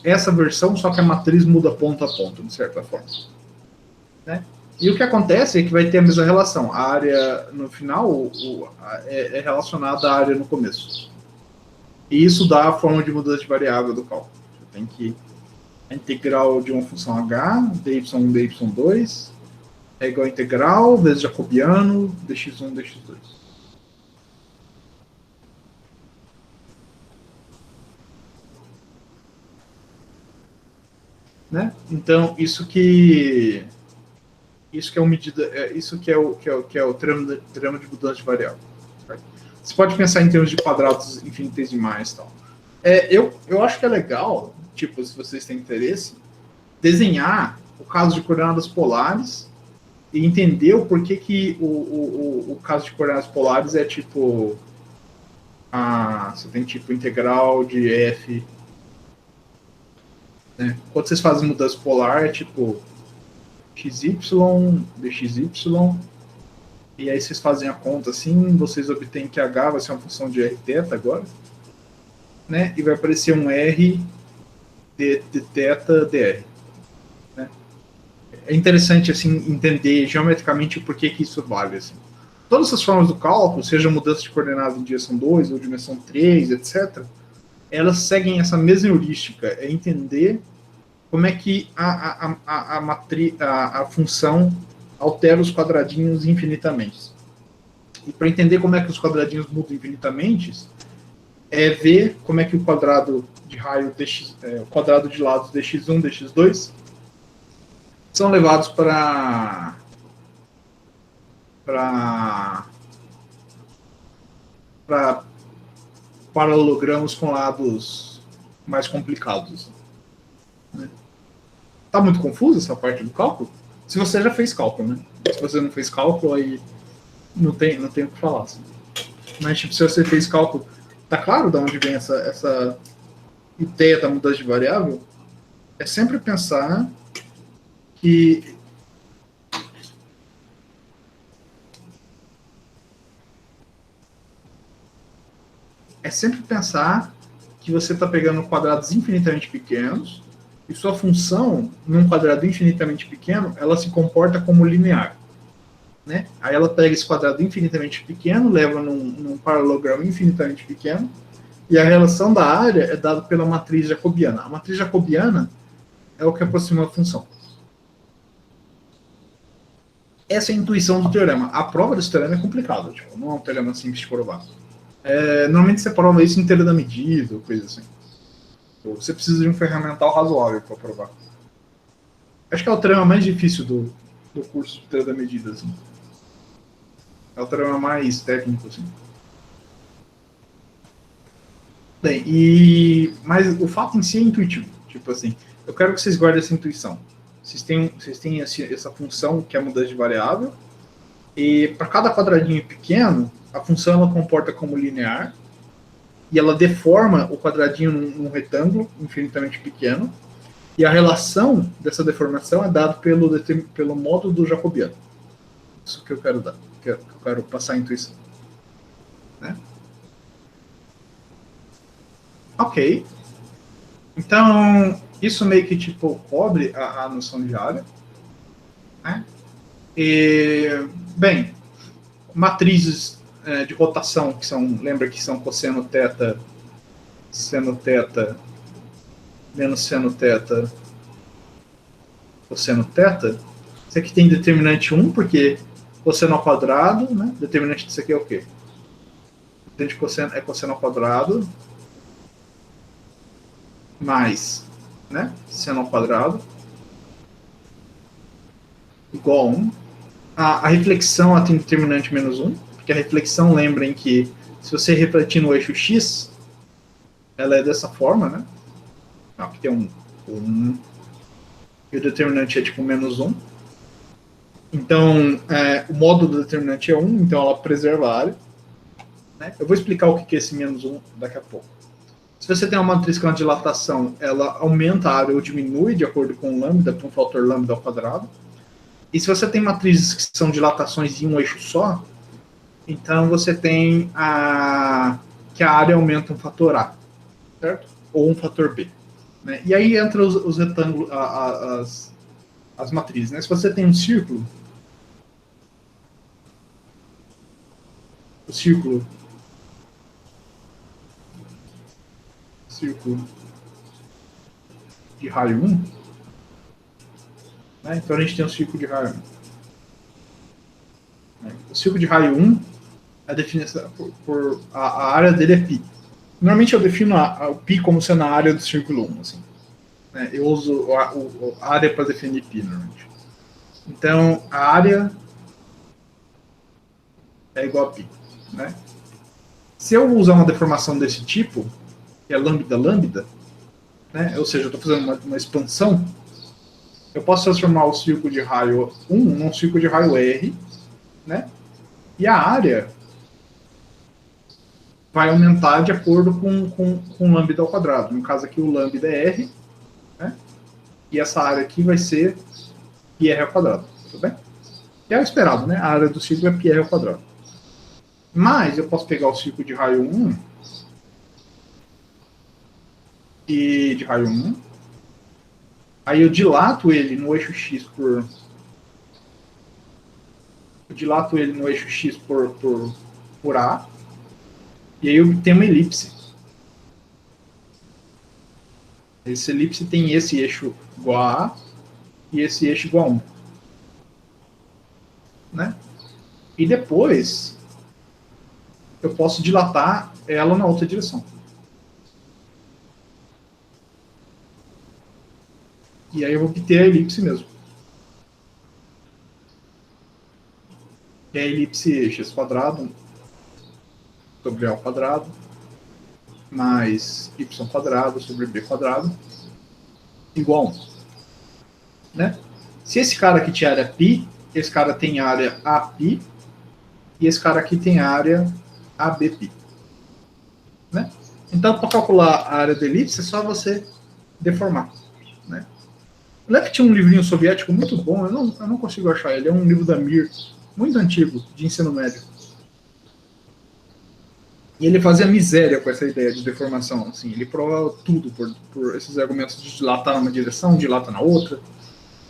essa versão, só que a matriz muda ponto a ponto, de certa forma. Né? E o que acontece é que vai ter a mesma relação. A área no final é relacionada à área no começo. E isso dá a forma de mudança de variável do cálculo. Você tem que a integral de uma função h, dy1, dy2, é igual a integral vezes jacobiano, dx1, dx2. né? Então, isso que é uma medida, isso que é o teorema de mudança de variável. Certo? Você pode pensar em termos de quadrados infinitesimais e tal. Eu acho que é legal, tipo, se vocês têm interesse, desenhar o caso de coordenadas polares e entender o porquê que o caso de coordenadas polares é tipo você tem tipo integral de f, né? Quando vocês fazem mudança polar é tipo xy dxy, e aí vocês fazem a conta assim, vocês obtêm que h vai ser uma função de r θ agora, né? E vai aparecer um r de θ dr, né? É interessante assim entender geometricamente o porquê que isso vale assim. Todas essas formas do cálculo, seja mudança de coordenadas em dimensão 2 ou dimensão 3, etc., elas seguem essa mesma heurística, é entender como é que a função altera os quadradinhos infinitamente. E para entender como é que os quadradinhos mudam infinitamente, é ver como é que o quadrado de raio dx, o quadrado de lados dx1, dx2 são levados para paralelogramos com lados mais complicados. Né? Tá muito confuso essa parte do cálculo? Se você já fez cálculo, né? Se você não fez cálculo, aí não tem o que falar. Assim. Mas, tipo, se você fez cálculo, tá claro de onde vem essa ideia da mudança de variável? É sempre pensar que você está pegando quadrados infinitamente pequenos e sua função, num quadrado infinitamente pequeno, ela se comporta como linear. Né? Aí ela pega esse quadrado infinitamente pequeno, leva num paralelogramo infinitamente pequeno, e a relação da área é dada pela matriz jacobiana. A matriz jacobiana é o que aproxima a função. Essa é a intuição do teorema. A prova desse teorema é complicada, tipo, não é um teorema simples de provar. Normalmente você prova isso em teoria da medida, ou coisa assim. Você precisa de um ferramental razoável para provar. Acho que é o teorema mais difícil do curso de teoria da medida. Assim. É o teorema mais técnico. Assim. Bem, mas o fato em si é intuitivo. Tipo assim, eu quero que vocês guardem essa intuição. Vocês têm essa função que é a mudança de variável, e para cada quadradinho pequeno, a função ela comporta como linear, e ela deforma o quadradinho num retângulo infinitamente pequeno, e a relação dessa deformação é dada pelo módulo do jacobiano. Isso que eu quero dar, que eu quero passar a intuição. Né? Ok. Então, isso meio que tipo cobre a noção de área. Né? Bem, matrizes de rotação, que são, lembra que são cosseno θ, seno θ, menos seno θ, cosseno θ. Isso aqui tem determinante 1, porque cosseno ao quadrado, né? Determinante disso aqui é o quê? Determinante é cosseno ao quadrado, mais, né? Seno ao quadrado, igual a 1. A reflexão tem determinante menos 1, porque a reflexão, lembrem que se você refletir no eixo x, ela é dessa forma, né? Aqui tem um e o determinante é tipo menos 1. Então, o módulo do determinante é 1, então ela preserva a área. Né? Eu vou explicar o que é esse menos 1 daqui a pouco. Se você tem uma matriz com a dilatação, ela aumenta a área ou diminui de acordo com o lambda, com o fator lambda ao quadrado. E se você tem matrizes que são dilatações em um eixo só, então você tem que a área aumenta um fator A, certo? Ou um fator B. Né? E aí entra os retângulos, as matrizes. Né? Se você tem um círculo, o círculo de raio 1, né? Então a gente tem um círculo de raio 1. O círculo de raio 1, a definição por a área dele é π. Normalmente eu defino o π como sendo a área do círculo 1. Assim, né? Eu uso a área para definir π, normalmente. Então, a área é igual a π, né? Se eu usar uma deformação desse tipo, que é lambda-lambda, né? Ou seja, eu estou fazendo uma expansão, eu posso transformar o círculo de raio 1 num círculo de raio R, né? E a área vai aumentar de acordo com lambda ao quadrado. No caso aqui, o lambda é R, né? E essa área aqui vai ser πr ao quadrado, tudo bem? Que é o esperado, né? A área do círculo é πr ao quadrado. Mas eu posso pegar o círculo de raio 1 e de raio 1, aí eu dilato ele no eixo x por A, e aí eu obtenho uma elipse. Essa elipse tem esse eixo igual a A e esse eixo igual a 1. Né? E depois eu posso dilatar ela na outra direção. E aí eu vou obter a elipse mesmo. Que é a elipse x quadrado sobre A ao quadrado mais y quadrado sobre b quadrado igual a 1. Né? Se esse cara aqui tinha área π, esse cara tem área AP, e esse cara aqui tem área ABπ. Né? Então, para calcular a área da elipse, é só você deformar. Né? Eu lembro que tinha um livrinho soviético muito bom, eu não consigo achar ele, é um livro da Mir, muito antigo, de ensino médio. E ele fazia miséria com essa ideia de deformação. Assim, ele provava tudo por esses argumentos de dilatar numa direção, dilata na outra,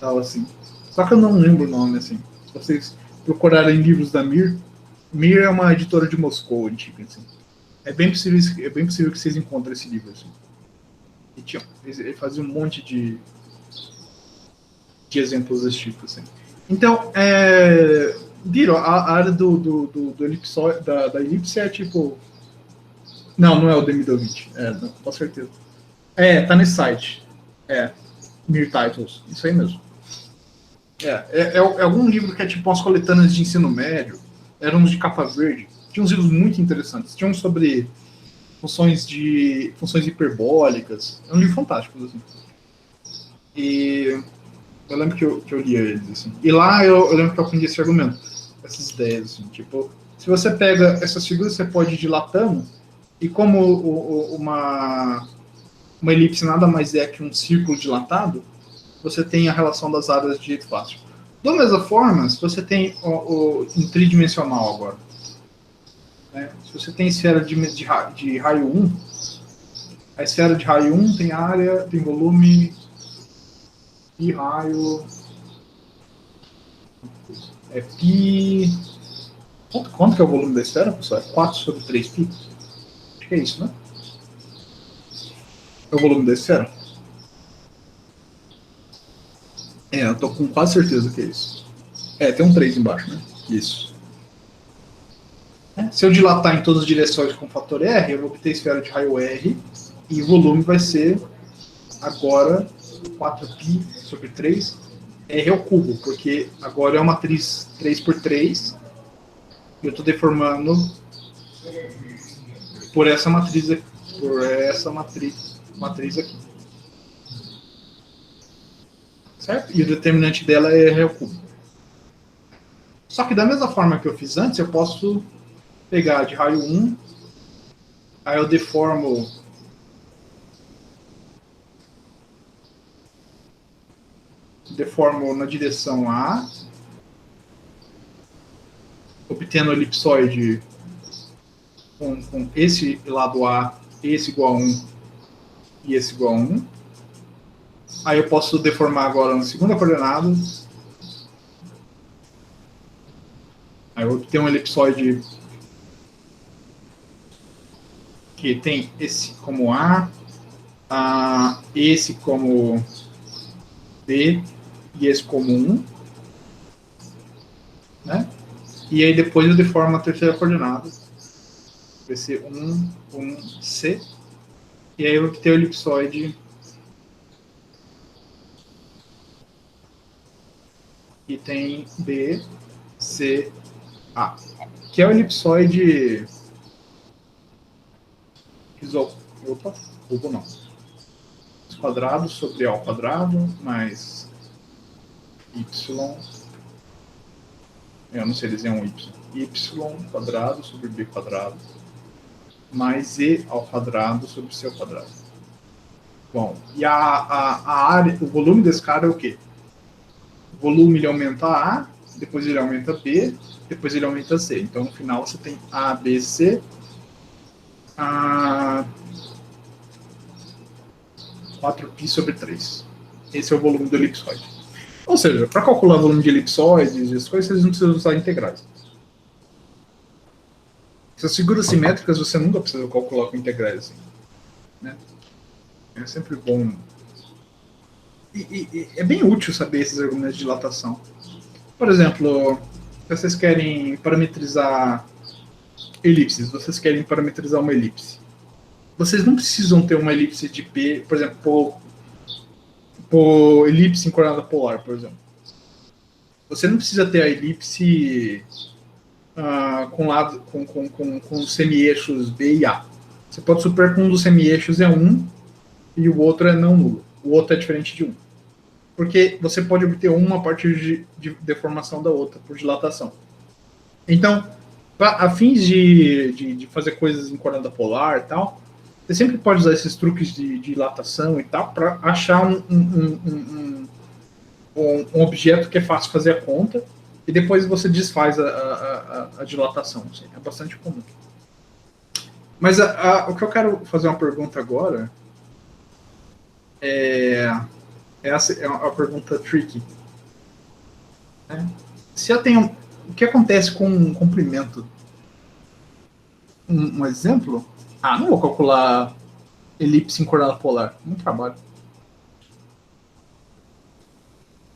tal assim. Só que eu não lembro o nome, assim. Se vocês procurarem livros da Mir, Mir é uma editora de Moscou antiga, assim. É bem possível que vocês encontrem esse livro, assim. E ele fazia um monte de exemplos desse tipo, assim. Então, viram, a área do elipsoide, da elipse é tipo... Não é o Demidovich, não, com certeza. Tá nesse site. Mir Titles, isso aí mesmo. É algum livro que é tipo umas coletâneas de ensino médio, eram uns de capa verde, tinha uns livros muito interessantes, tinha um sobre funções hiperbólicas, é um livro fantástico, assim. E eu lembro que eu lia eles, assim. E lá eu lembro que eu aprendi esse argumento, essas ideias, assim, tipo, se você pega essas figuras, você pode ir dilatando, e como uma elipse nada mais é que um círculo dilatado, você tem a relação das áreas de jeito fácil. Da mesma forma, se você tem em tridimensional agora, né? Se você tem esfera de raio 1, a esfera de raio 1 tem área, tem volume e raio é π... Quanto que é o volume da esfera, pessoal? É 4 sobre 3π? Acho que é isso, né? É o volume da esfera? Eu tô com quase certeza que é isso. Tem um 3 embaixo, né? Isso. Se eu dilatar em todas as direções com fator R, eu vou obter esfera de raio R, e o volume vai ser agora 4π sobre 3 R ao cubo, porque agora é uma matriz 3 por 3, e eu estou deformando por essa matriz aqui. Certo? E o determinante dela é R ao cubo. Só que da mesma forma que eu fiz antes, eu posso pegar de raio 1, aí eu deformo na direção A, obtendo o elipsoide com esse lado A, esse igual a 1 e esse igual a 1. Aí eu posso deformar agora na segunda coordenada. Aí eu obtenho um elipsoide que tem esse como A, esse como B e esse como 1. Né? E aí depois eu deformo a terceira coordenada. Vai ser 1, C. E aí eu vou ter o elipsoide e tem B, C, A, que é o elipsoide opa, não. Quadrado sobre A ao quadrado mais Y. Eu não sei dizer um Y. Y quadrado sobre B quadrado mais E ao quadrado sobre C ao quadrado. Bom, e a área, o volume desse cara é o quê? O volume ele aumenta A, depois ele aumenta B, depois ele aumenta C. Então no final você tem A, B, C. 4π sobre 3. Esse é o volume do elipsoide. Ou seja, para calcular o volume de elipsoides e as coisas, vocês não precisam usar integrais. Essas figuras simétricas você nunca precisa calcular com integrais. Assim, né? É sempre bom. E é bem útil saber esses argumentos de dilatação. Por exemplo, vocês querem parametrizar elipses, vocês querem parametrizar uma elipse. Vocês não precisam ter uma elipse de P, por exemplo, por elipse em coordenada polar, por exemplo. Você não precisa ter a elipse com semi-eixos B e A. Você pode supor que um dos semi-eixos é 1 e o outro é não nulo. O outro é diferente de 1. Porque você pode obter uma a partir de deformação da outra, por dilatação. Então, a fins de fazer coisas em coordenada polar e tal, você sempre pode usar esses truques de dilatação e tal para achar um objeto que é fácil fazer a conta e depois você desfaz a dilatação. Assim, é bastante comum. Mas o que eu quero fazer uma pergunta agora essa é uma pergunta tricky. Né? Se eu tenho, o que acontece com um comprimento? Um exemplo? Não vou calcular elipse em coordenada polar. Muito trabalho.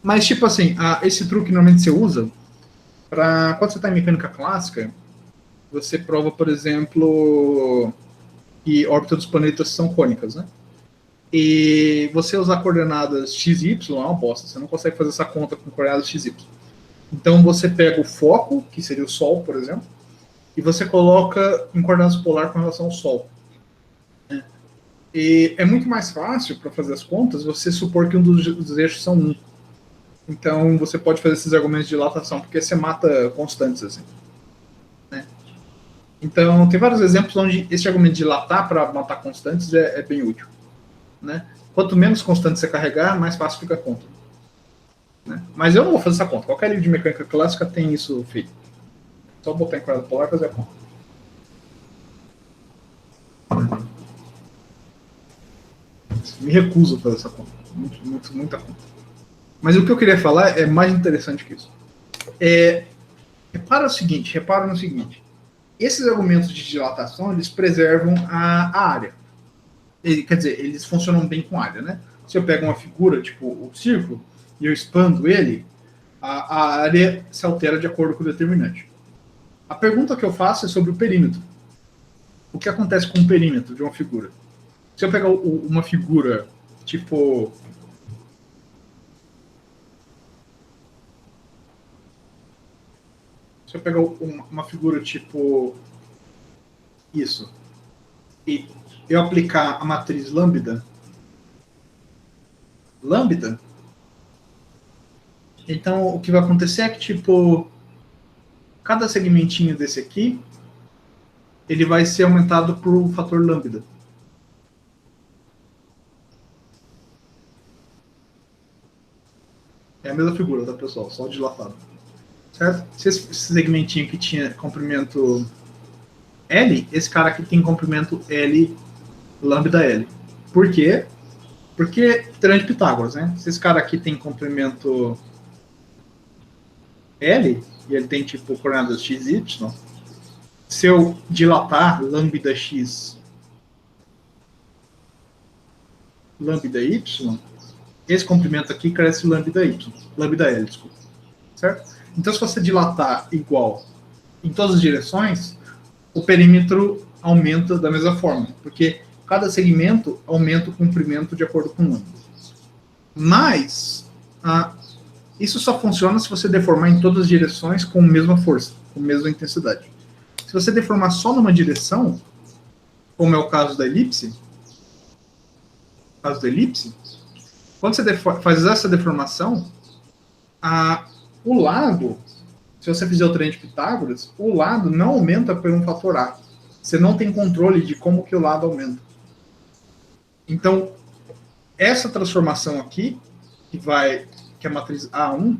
Mas, tipo assim, esse truque normalmente você usa para quando você está em mecânica clássica, você prova, por exemplo, que a órbita dos planetas são cônicas, né? E você usar coordenadas x e y é uma bosta. Você não consegue fazer essa conta com coordenadas x e y. Então você pega o foco, que seria o Sol, por exemplo, e você coloca em coordenadas polar com relação ao Sol. E é muito mais fácil para fazer as contas você supor que um dos eixos são 1. Então você pode fazer esses argumentos de dilatação, porque você mata constantes assim. Né? Então tem vários exemplos onde esse argumento de dilatar para matar constantes é bem útil. Né? Quanto menos constantes você carregar, mais fácil fica a conta. Né? Mas eu não vou fazer essa conta. Qualquer livro de mecânica clássica tem isso feito. Só botar em coordenada polar e fazer a conta. Me recuso a fazer essa conta. Muita conta. Mas o que eu queria falar é mais interessante que isso. Repara no seguinte. Esses argumentos de dilatação, eles preservam a área. Quer dizer, eles funcionam bem com área, né? Se eu pego uma figura, tipo o círculo, e eu expando ele, a área se altera de acordo com o determinante. A pergunta que eu faço é sobre o perímetro. O que acontece com o perímetro de uma figura? Se eu pegar uma figura, tipo... Se eu pegar uma figura tipo isso, e eu aplicar a matriz lambda, então o que vai acontecer é que, tipo, cada segmentinho desse aqui, ele vai ser aumentado por um fator lambda. É a mesma figura, tá, pessoal? Só dilatado. Certo? Se esse segmentinho aqui tinha comprimento L, esse cara aqui tem comprimento L, lambda L. Por quê? Porque teorema de Pitágoras, né? Se esse cara aqui tem comprimento L, e ele tem tipo coordenadas x e y, se eu dilatar lambda x, lambda y, esse comprimento aqui cresce lambda y, lambda L, desculpa. Certo? Então, se você dilatar igual em todas as direções, o perímetro aumenta da mesma forma, porque cada segmento aumenta o comprimento de acordo com o lambda. Mas, Isso só funciona se você deformar em todas as direções com a mesma força, com a mesma intensidade. Se você deformar só numa direção, como é o caso da elipse, quando você faz essa deformação, o lado, se você fizer o trem de Pitágoras, o lado não aumenta por um fator A. Você não tem controle de como que o lado aumenta. Então, essa transformação aqui, que é a matriz A1,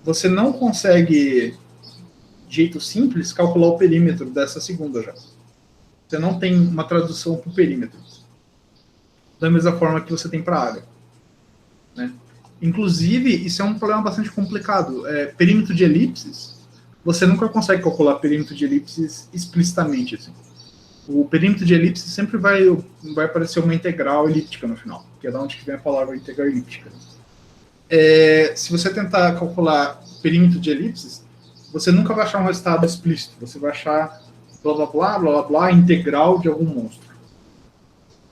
você não consegue, de jeito simples, calcular o perímetro dessa segunda já. Você não tem uma tradução para o perímetro. Da mesma forma que você tem para a área. Né? Inclusive, isso é um problema bastante complicado. Perímetro de elipses, você nunca consegue calcular perímetro de elipses explicitamente. Assim. O perímetro de elipse sempre vai aparecer uma integral elíptica no final, que é da onde vem a palavra integral elíptica. Se você tentar calcular perímetro de elipses, você nunca vai achar um resultado explícito. Você vai achar blá blá blá blá blá integral de algum monstro.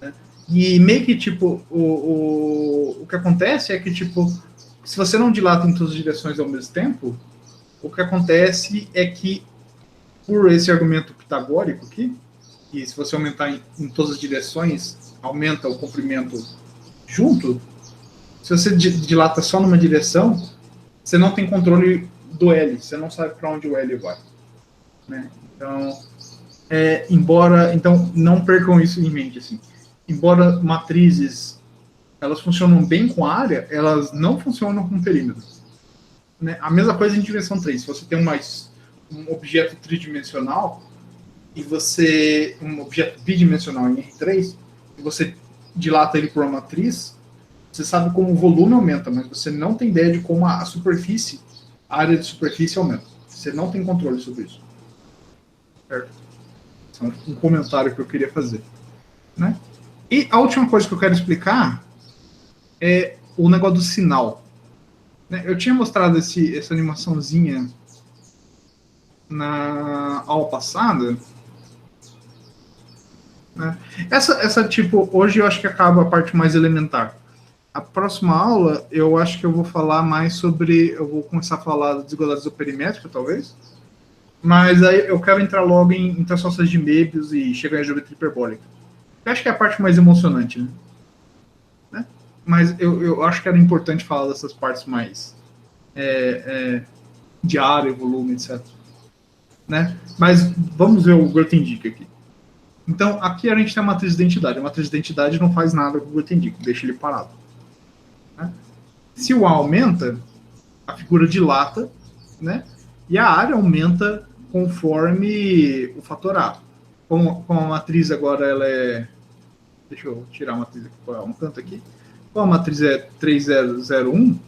Né? E meio que tipo o que acontece é que tipo se você não dilata em todas as direções ao mesmo tempo, o que acontece é que por esse argumento pitagórico aqui, que se você aumentar em todas as direções, aumenta o comprimento junto. Se você dilata só numa direção, você não tem controle do L, você não sabe para onde o L vai. Né? Então, não percam isso em mente. Assim. Embora matrizes elas funcionam bem com área, elas não funcionam com perímetro. Né? A mesma coisa em dimensão 3. Se você tem um objeto tridimensional, um objeto bidimensional em R3, e você dilata ele por uma matriz, você sabe como o volume aumenta, mas você não tem ideia de como a área de superfície aumenta. Você não tem controle sobre isso. Certo? Esse é um comentário que eu queria fazer. Né? E a última coisa que eu quero explicar é o negócio do sinal. Né? Eu tinha mostrado essa animaçãozinha na aula passada. Né? Essa, tipo, hoje eu acho que acaba a parte mais elementar. A próxima aula, eu acho que eu vou falar mais sobre... Eu vou começar a falar da desigualdade perimétrica, talvez. Mas aí eu quero entrar logo em transformações de Möbius e chegar em geometria hiperbólica. Eu acho que é a parte mais emocionante, né? Mas eu acho que era importante falar dessas partes mais de área, volume, etc. Né? Mas vamos ver o Grothendieck aqui. Então, aqui a gente tem a matriz de identidade. A matriz de identidade não faz nada com o Grothendieck, deixa ele parado. Né? Se o A aumenta, a figura dilata, né? E a área aumenta conforme o fator A. Como a matriz agora ela é... Deixa eu tirar a matriz aqui para um canto aqui. Como a matriz é 3001,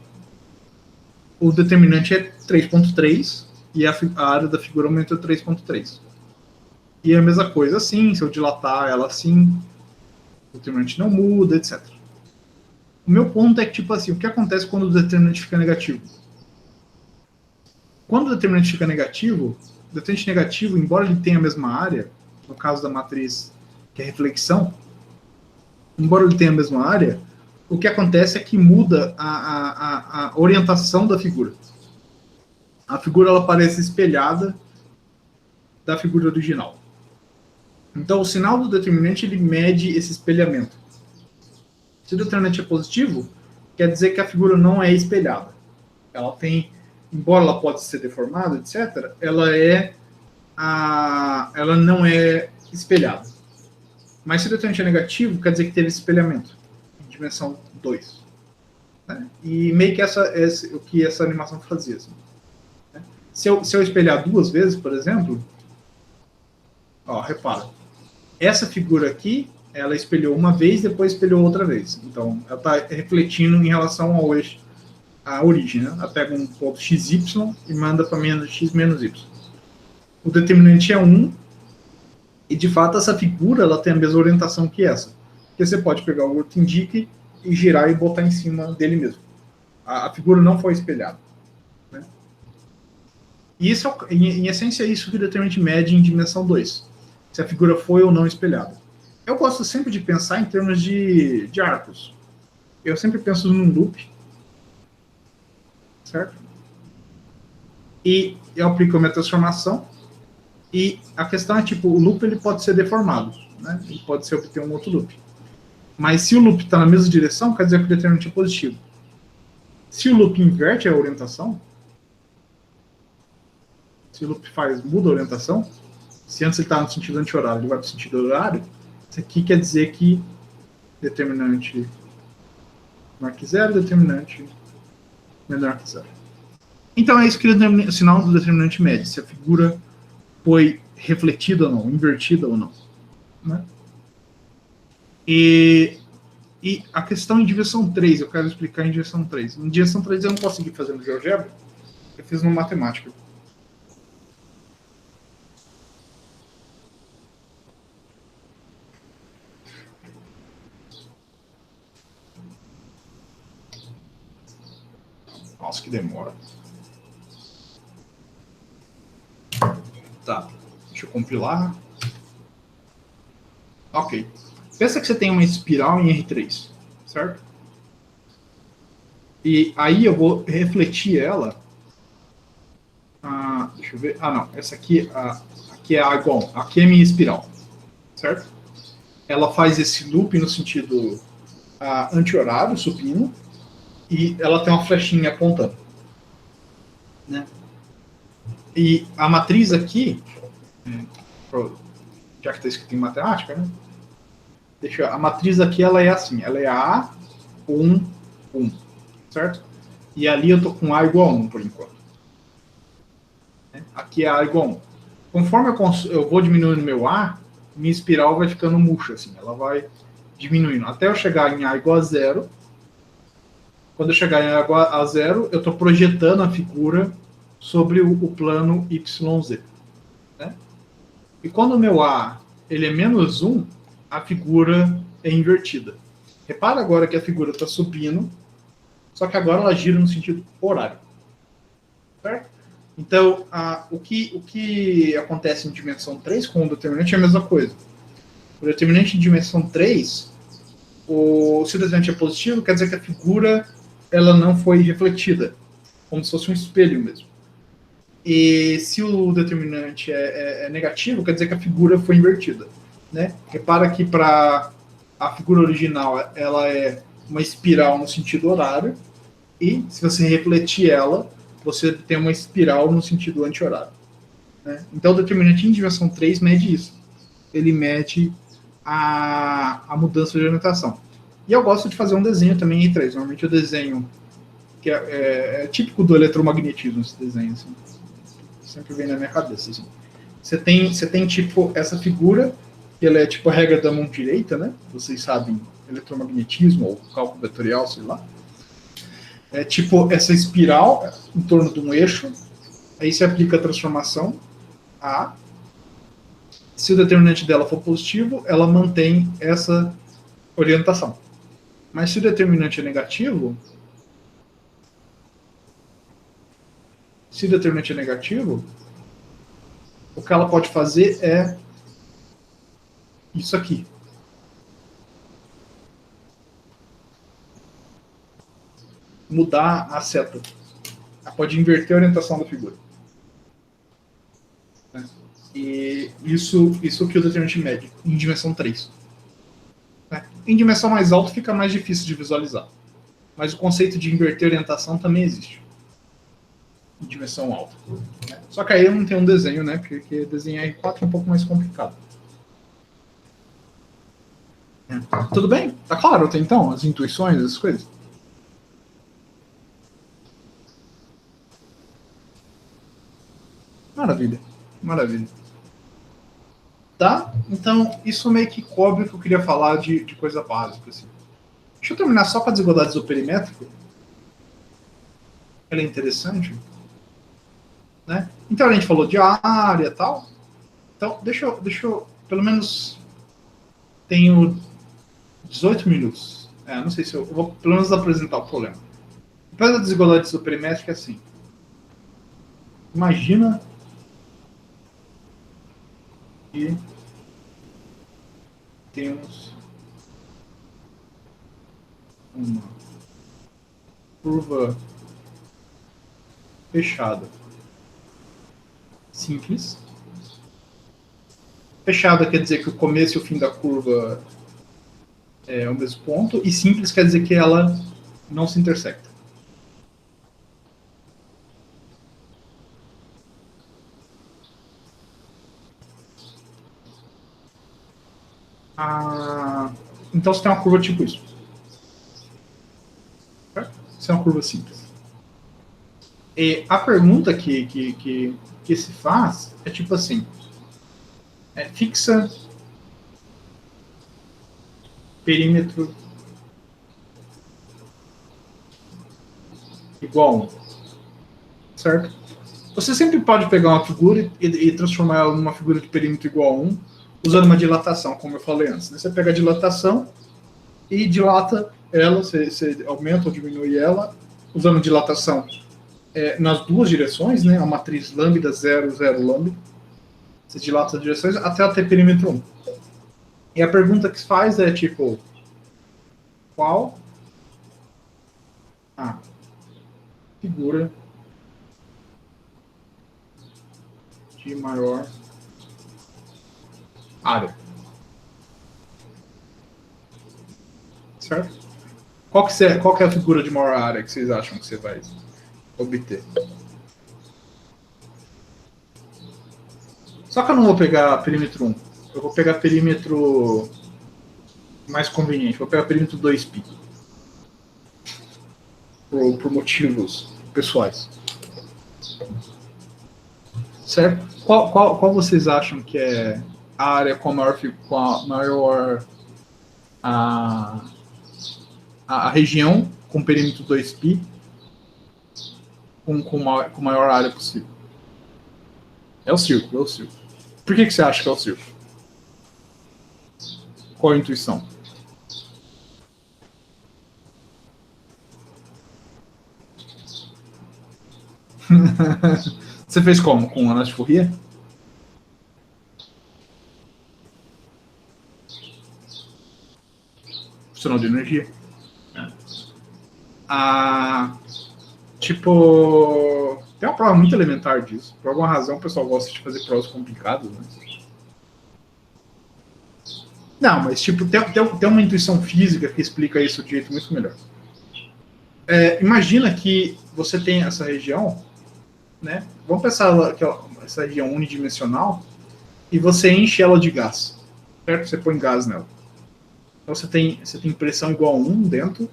o determinante é 3.3 e a área da figura aumenta 3.3. E a mesma coisa assim, se eu dilatar ela assim, o determinante não muda, etc. O meu ponto é que, tipo assim, o que acontece quando o determinante fica negativo? Quando o determinante fica negativo, o determinante negativo, embora ele tenha a mesma área, no caso da matriz que é reflexão, embora ele tenha a mesma área, o que acontece é que muda a orientação da figura. A figura ela parece espelhada da figura original. Então, o sinal do determinante ele mede esse espelhamento. Se o determinante é positivo, quer dizer que a figura não é espelhada. Ela tem, embora ela possa ser deformada, etc., ela não é espelhada. Mas se o determinante é negativo, quer dizer que teve espelhamento em dimensão 2. Né? E meio que o que essa animação fazia. Assim. Né? Se eu espelhar duas vezes, por exemplo, ó, repara, essa figura aqui, ela espelhou uma vez, depois espelhou outra vez. Então, ela está refletindo em relação ao eixo, à origem. Né? Ela pega um ponto xy e manda para menos x menos y. O determinante é 1, e de fato essa figura ela tem a mesma orientação que essa. Porque você pode pegar o Grothendieck e girar e botar em cima dele mesmo. A figura não foi espelhada. Né? E isso, em essência, é isso que o determinante mede em dimensão 2. Se a figura foi ou não espelhada. Eu gosto sempre de pensar em termos de arcos. Eu sempre penso num loop. certo? E eu aplico a minha transformação, e a questão é, tipo, o loop ele pode ser deformado, né? Ele pode ser obter um outro loop. Mas se o loop está na mesma direção, quer dizer que o determinante é positivo. Se o loop inverte a orientação, se o loop muda a orientação, se antes ele estava no sentido anti-horário, ele vai para o sentido horário, isso aqui quer dizer que determinante maior que zero, determinante menor que zero. Então é isso que o sinal do determinante mede, se a figura foi refletida ou não, invertida ou não. Né? E a questão em direção 3, eu quero explicar em direção 3. Em direção 3 eu não consegui fazer no GeoGebra, eu fiz no matemática. Nossa, que demora. Tá, deixa eu compilar. Ok. Pensa que você tem uma espiral em R3, certo? E aí eu vou refletir ela. Deixa eu ver. Não. Essa aqui, aqui é a igual. Aqui é a minha espiral, certo? Ela faz esse loop no sentido anti-horário, supino, e ela tem uma flechinha apontando. Né? E a matriz aqui, já que está escrito em matemática, né? A matriz aqui ela é assim, ela é A, 1, 1, certo? E ali eu tô com A igual a 1 por enquanto. Aqui é A igual a 1. Conforme eu vou diminuindo meu A, minha espiral vai ficando murcha, assim, ela vai diminuindo. Até eu chegar em A igual a 0. Quando eu chegar em A igual a 0, eu estou projetando a figura sobre o plano YZ. Né? E quando o meu A ele é menos 1, a figura é invertida. Repara agora que a figura está subindo, só que agora ela gira no sentido horário. Certo? Então, o que acontece em dimensão 3 com o determinante é a mesma coisa. O determinante em dimensão 3, se o determinante é positivo, quer dizer que a figura ela não foi refletida, como se fosse um espelho mesmo. E se o determinante é negativo, quer dizer que a figura foi invertida. Né? Repara que para a figura original ela é uma espiral no sentido horário, e se você refletir ela, você tem uma espiral no sentido anti-horário. Né? Então, o determinante em dimensão 3 mede isso. Ele mede a mudança de orientação. E eu gosto de fazer um desenho também em 3. Normalmente eu desenho, que é típico do eletromagnetismo, esse desenho. Assim. Sempre vem na minha cabeça. Assim. Você tem tipo essa figura, que ela é tipo a regra da mão direita, né? Vocês sabem, eletromagnetismo ou cálculo vetorial, sei lá. É tipo essa espiral em torno de um eixo. Aí você aplica a transformação A. Se o determinante dela for positivo, ela mantém essa orientação. Mas se o determinante é negativo, o que ela pode fazer é isso aqui. Mudar a seta. Ela pode inverter a orientação da figura. E isso que o determinante mede, em dimensão 3. Em dimensão mais alta fica mais difícil de visualizar. Mas o conceito de inverter orientação também existe. Em dimensão alta. Só que aí eu não tenho um desenho, né? Porque desenhar R4 é um pouco mais complicado. Tudo bem? Tá claro até então? As intuições, as coisas? Maravilha. Maravilha. Tá? Então, isso meio que cobre o que eu queria falar de coisa básica. Assim. Deixa eu terminar só com a desigualdade isoperimétrica. Ela é interessante. Né? Então, a gente falou de área e tal. Então, deixa eu pelo menos tenho 18 minutos. Não sei se eu vou pelo menos apresentar o problema. Depois da desigualdade isoperimétrica é assim. Imagina que temos uma curva fechada. Simples. Fechada quer dizer que o começo e o fim da curva é o mesmo ponto, e simples quer dizer que ela não se intersecta. Então você tem uma curva tipo isso. Isso é uma curva simples. E a pergunta que se faz é tipo assim, fixa perímetro igual a 1, certo? Você sempre pode pegar uma figura e transformar ela numa figura de perímetro igual a 1, usando uma dilatação, como eu falei antes. Você pega a dilatação e dilata ela, você aumenta ou diminui ela, usando dilatação nas duas direções, né? A matriz lambda 0, 0 lambda. Você dilata as direções até ela ter perímetro 1. E a pergunta que se faz é tipo, qual a figura de maior área? Certo? Qual que é a figura de maior área que vocês acham que você vai obter? Só que eu não vou pegar perímetro 1. Eu vou pegar perímetro mais conveniente. Vou pegar perímetro 2π. Por motivos pessoais. Certo? Qual vocês acham que é a área com a maior a região com perímetro 2π com maior área possível? É o círculo, é o círculo. Por que você acha que é o círculo? Qual a intuição? Você fez como? Com análise de Fourier? Funcional de energia. Tipo, tem uma prova muito elementar disso. Por alguma razão o pessoal gosta de fazer provas complicadas, né? Não, mas tipo, tem uma intuição física que explica isso de jeito muito melhor. Imagina que você tem essa região, né? Vamos pensar que essa região unidimensional e você enche ela de gás, certo? Você põe gás nela. Então você tem pressão igual a 1 dentro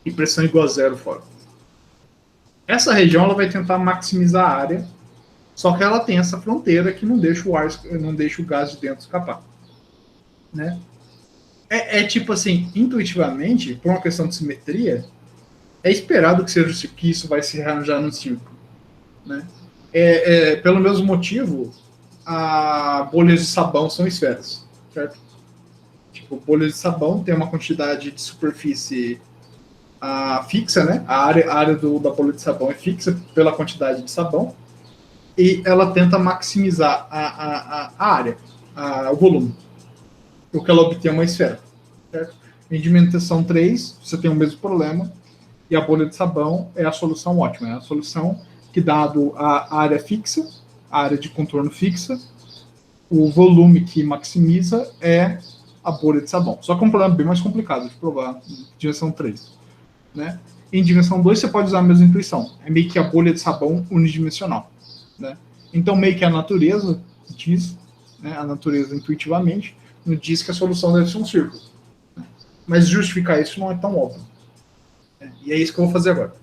e pressão igual a 0 fora. Essa região ela vai tentar maximizar a área, só que ela tem essa fronteira que não deixa o gás de dentro escapar, né? Tipo assim, intuitivamente, por uma questão de simetria, é esperado que isso vai se arranjar no círculo, né? Pelo mesmo motivo, bolhas de sabão são esferas, certo? Tipo, bolhas de sabão tem uma quantidade de superfície fixa, né? A área da bolha de sabão é fixa pela quantidade de sabão e ela tenta maximizar a área, o volume, o que ela obtém é uma esfera, certo? Em dimensão 3, você tem o mesmo problema e a bolha de sabão é a solução ótima, é a solução que, dado a área fixa, a área de contorno fixa, o volume que maximiza é a bolha de sabão. Só que é um problema bem mais complicado de provar em dimensão 3. Né? Em dimensão 2 você pode usar a mesma intuição. É meio que a bolha de sabão unidimensional. Né? Então meio que a natureza diz, né, a natureza intuitivamente, nos diz que a solução deve ser um círculo. Né? Mas justificar isso não é tão óbvio. E é isso que eu vou fazer agora.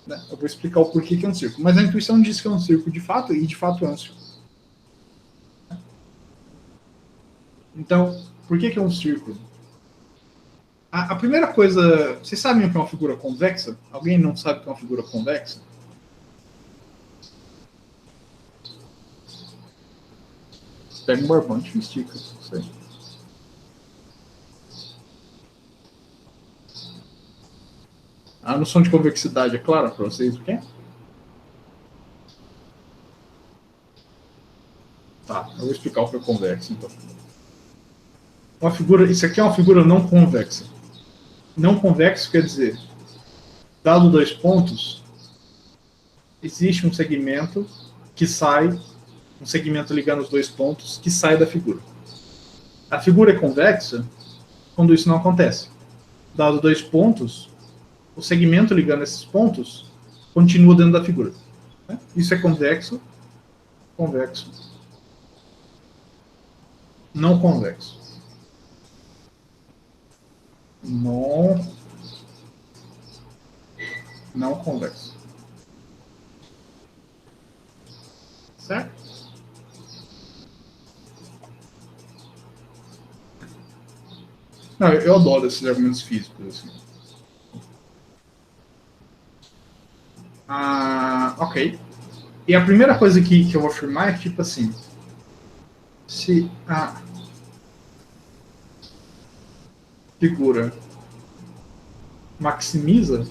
Né? Eu vou explicar o porquê que é um círculo. Mas a intuição diz que é um círculo de fato, e de fato é um círculo. Então, por que é um círculo? A primeira coisa... Vocês sabem o que é uma figura convexa? Alguém não sabe o que é uma figura convexa? Pega um barbante e estica. Isso aí. A noção de convexidade é clara para vocês o que é? Tá, eu vou explicar o que é convexo, então. Isso aqui é uma figura não convexa. Não convexo quer dizer, dado 2 pontos, existe um segmento que sai, um segmento ligando os dois pontos, que sai da figura. A figura é convexa quando isso não acontece. Dado dois pontos, o segmento ligando esses pontos continua dentro da figura. Isso é convexo, convexo, não convexo. Não convexo. Certo? Não, eu adoro esses argumentos físicos. Assim. Ok. E a primeira coisa que eu vou afirmar é tipo assim, se a figura maximiza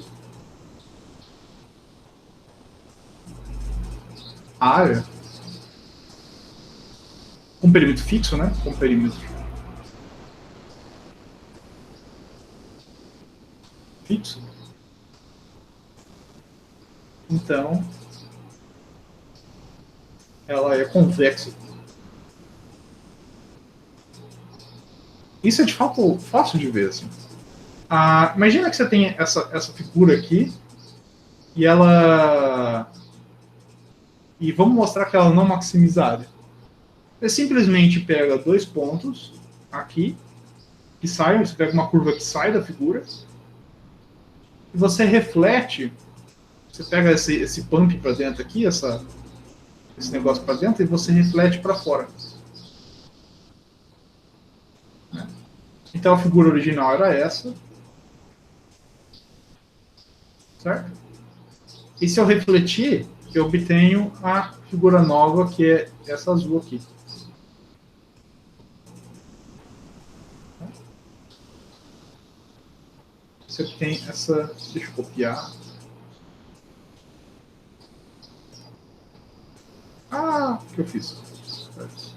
a área com perímetro fixo, né? Com perímetro fixo. Então, ela é convexa. Isso é de fato fácil de ver, assim. Imagina que você tem essa figura aqui e ela... E vamos mostrar que ela não maximiza a área. Você simplesmente pega dois pontos aqui, que saem, você pega uma curva que sai da figura, e você reflete, você pega esse pump para dentro aqui, esse negócio para dentro, e você reflete para fora. Então a figura original era essa, certo? E se eu refletir, eu obtenho a figura nova, que é essa azul aqui. Você obtém essa... Deixa eu copiar. O que eu fiz? Certo.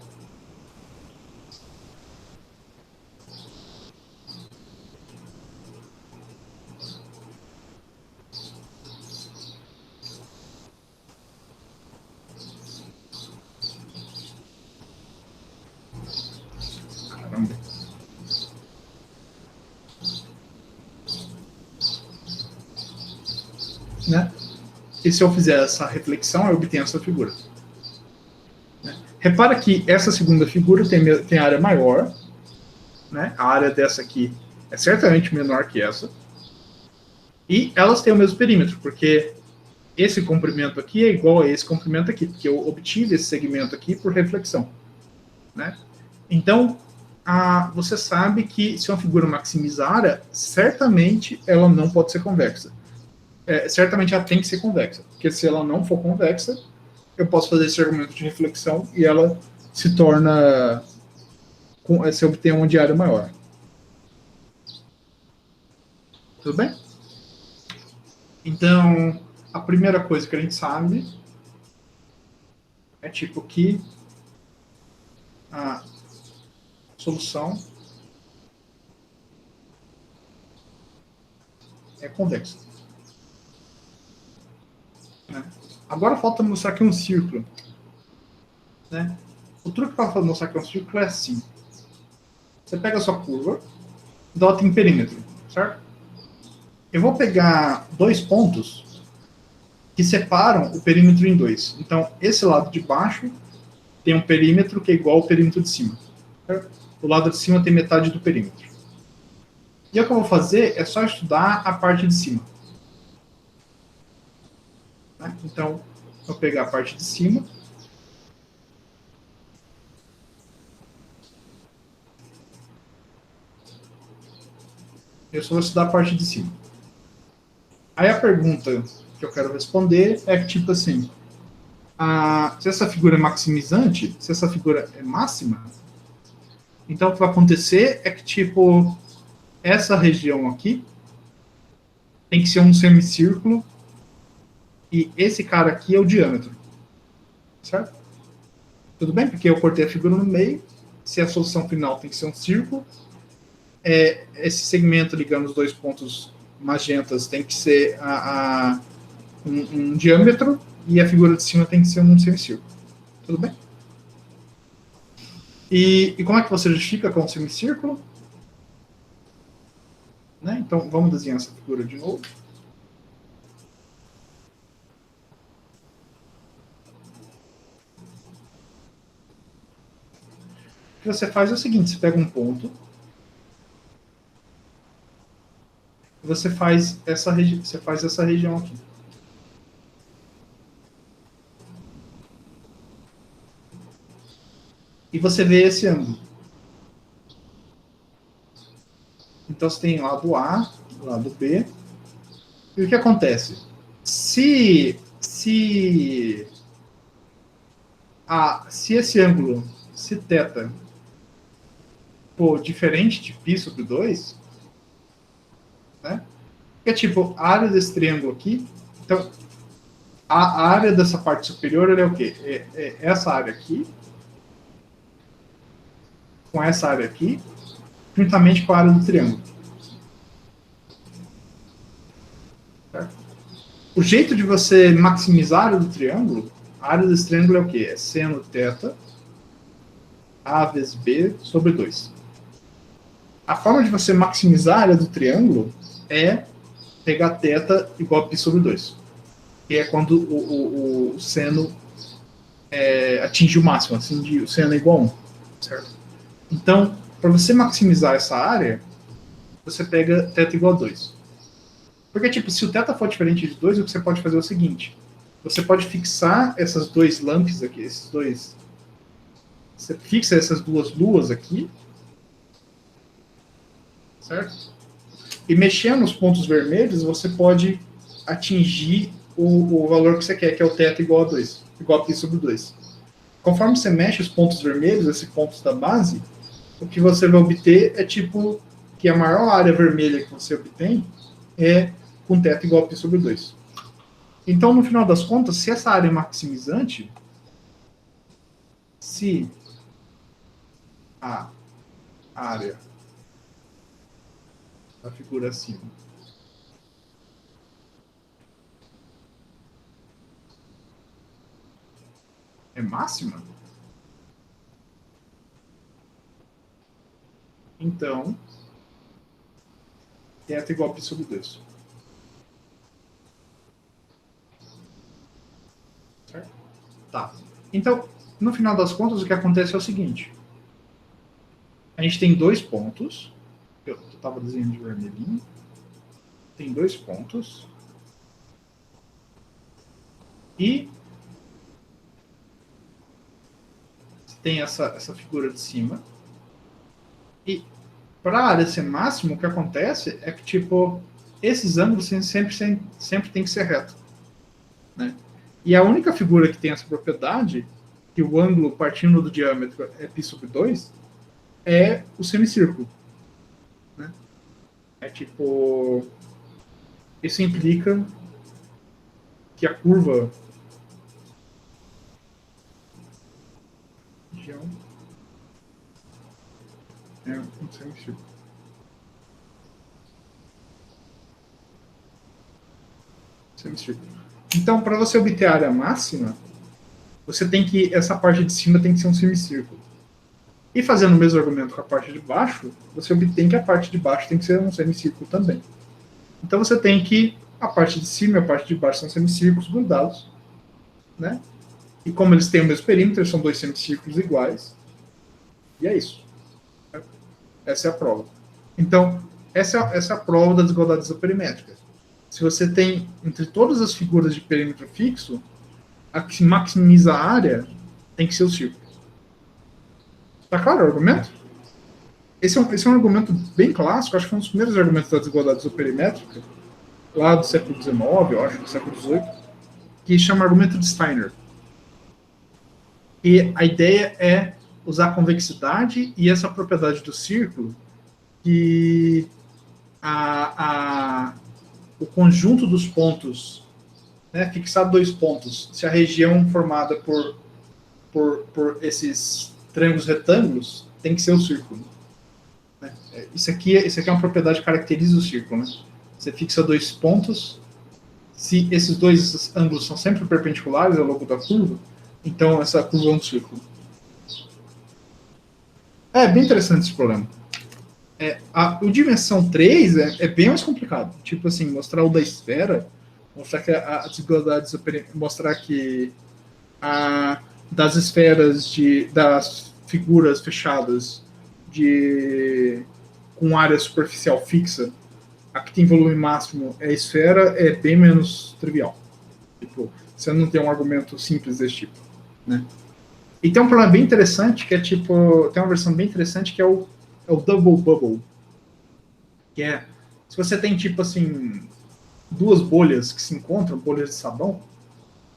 Caramba. Né? E se eu fizer essa reflexão, eu obtenho essa figura. Repara que essa segunda figura tem área maior, né? A área dessa aqui é certamente menor que essa, e elas têm o mesmo perímetro, porque esse comprimento aqui é igual a esse comprimento aqui, porque eu obtive esse segmento aqui por reflexão, né? Então, você sabe que se uma figura maximiza a área, certamente ela não pode ser convexa. Certamente ela tem que ser convexa, porque se ela não for convexa, eu posso fazer esse argumento de reflexão e ela se torna... se obter uma de área maior. Tudo bem? Então, a primeira coisa que a gente sabe é tipo que a solução é convexa. Né? Agora falta mostrar aqui um círculo. Né? O truque para mostrar que é um círculo é assim. Você pega a sua curva, então ela tem perímetro, certo? Eu vou pegar dois pontos que separam o perímetro em dois. Então, esse lado de baixo tem um perímetro que é igual ao perímetro de cima. Certo? O lado de cima tem metade do perímetro. E o que eu vou fazer é só estudar a parte de cima. Então, vou pegar a parte de cima. Eu só vou estudar a parte de cima. Aí a pergunta que eu quero responder é que, tipo assim, se essa figura é maximizante, se essa figura é máxima, então o que vai acontecer é que, tipo, essa região aqui tem que ser um semicírculo e esse cara aqui é o diâmetro. Certo? Tudo bem? Porque eu cortei a figura no meio, se a solução final tem que ser um círculo, esse segmento ligando os dois pontos magentas tem que ser um diâmetro, e a figura de cima tem que ser um semicírculo. Tudo bem? E como é que você justifica com um semicírculo? Né? Então, vamos desenhar essa figura de novo. O que você faz é o seguinte, você pega um ponto, você faz essa região aqui. E você vê esse ângulo. Então você tem lado A, lado B. E o que acontece? Se esse ângulo, se θ for diferente de π sobre 2, né? É tipo, a área desse triângulo aqui, então, a área dessa parte superior é o quê? É essa área aqui, com essa área aqui, juntamente com a área do triângulo. Certo? O jeito de você maximizar a área do triângulo, a área desse triângulo é o quê? É seno θ, A vezes B sobre 2. A forma de você maximizar a área do triângulo é pegar θ igual a π sobre 2. Que é quando o seno atinge o máximo, assim, o seno é igual a 1. Certo? Então, para você maximizar essa área, você pega θ igual a 2. Porque, tipo, se o θ for diferente de 2, o que você pode fazer é o seguinte. Você pode fixar essas dois lamps aqui, esses dois... Você fixa essas duas luas aqui, certo? E mexendo nos pontos vermelhos, você pode atingir o valor que você quer, que é o θ igual a 2, igual a π sobre 2. Conforme você mexe os pontos vermelhos, esses pontos da base, o que você vai obter é tipo que a maior área vermelha que você obtém é com θ igual a π sobre 2. Então, no final das contas, se essa área é maximizante, se a área da figura acima é máxima, então θ igual a π sobre 2. Certo? Tá. Então, no final das contas, o que acontece é o seguinte. A gente tem dois pontos. Eu estava desenhando de vermelhinho. Tem dois pontos. E tem essa figura de cima. E para a área ser máximo, o que acontece é que, tipo, esses ângulos sempre tem que ser reto. Né? E a única figura que tem essa propriedade, que o ângulo partindo do diâmetro é π sobre 2, é o semicírculo. Né? É tipo... Isso implica que a curva é um semicírculo. Então, para você obter a área máxima, você tem que... Essa parte de cima tem que ser um semicírculo. E fazendo o mesmo argumento com a parte de baixo, você obtém que a parte de baixo tem que ser um semicírculo também. Então você tem que a parte de cima e a parte de baixo são semicírculos grudados, né? E como eles têm o mesmo perímetro, são dois semicírculos iguais. E é isso. Essa é a prova. Então, essa é a prova da desigualdade isoperimétrica. Se você tem, entre todas as figuras de perímetro fixo, a que maximiza a área tem que ser o círculo. Tá claro o argumento? Esse é um argumento bem clássico, acho que foi um dos primeiros argumentos da desigualdade isoperimétrica, lá do século XIX, eu acho, do século XVIII, que chama argumento de Steiner. E a ideia é usar a convexidade e essa propriedade do círculo, que o conjunto dos pontos, né, fixar dois pontos, se a região formada por esses triângulos retângulos tem que ser o círculo. Né? Isso aqui é uma propriedade que caracteriza o círculo. Né? Você fixa dois pontos, Se esses dois ângulos são sempre perpendiculares ao longo da curva, então essa curva é um círculo. É bem interessante esse problema. O dimensão 3 é bem mais complicado. Tipo assim, mostrar o da esfera, mostrar que a desigualdade, mostrar que das esferas, das figuras fechadas com área superficial fixa, a que tem volume máximo é a esfera, é bem menos trivial. Tipo, você não tem um argumento simples desse tipo, né? E tem um problema bem interessante, que é tipo, tem uma versão bem interessante que é o double bubble, que é, se você tem tipo assim, duas bolhas que se encontram, bolhas de sabão,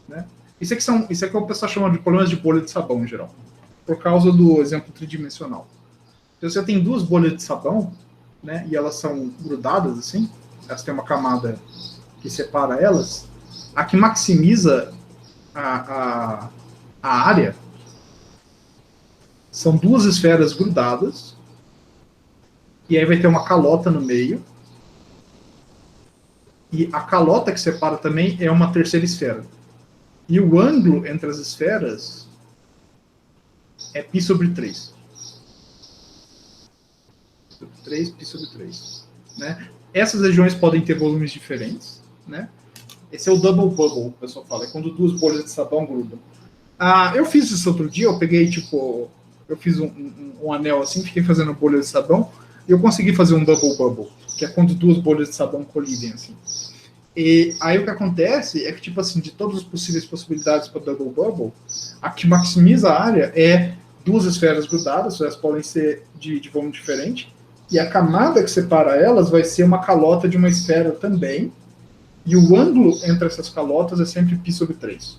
né? Isso é que o pessoal chama de problemas de bolha de sabão em geral, por causa do exemplo tridimensional. Se você tem duas bolhas de sabão, né, e elas são grudadas assim, elas têm uma camada que separa elas, a que maximiza a área são duas esferas grudadas, e aí vai ter uma calota no meio, e a calota que separa também é uma terceira esfera. E o ângulo entre as esferas é π sobre 3. 3, π sobre 3. Né? Essas regiões podem ter volumes diferentes. Né? Esse é o double bubble, o pessoal fala. É quando duas bolhas de sabão grudam. Eu fiz isso outro dia, eu peguei, tipo, eu fiz um anel assim, fiquei fazendo bolhas de sabão, e eu consegui fazer um double bubble, que é quando duas bolhas de sabão colidem, assim. E aí o que acontece é que, tipo assim, de todas as possíveis possibilidades para double bubble, a que maximiza a área é duas esferas grudadas, elas podem ser de volume diferente, e a camada que separa elas vai ser uma calota de uma esfera também, e o ângulo entre essas calotas é sempre π sobre 3.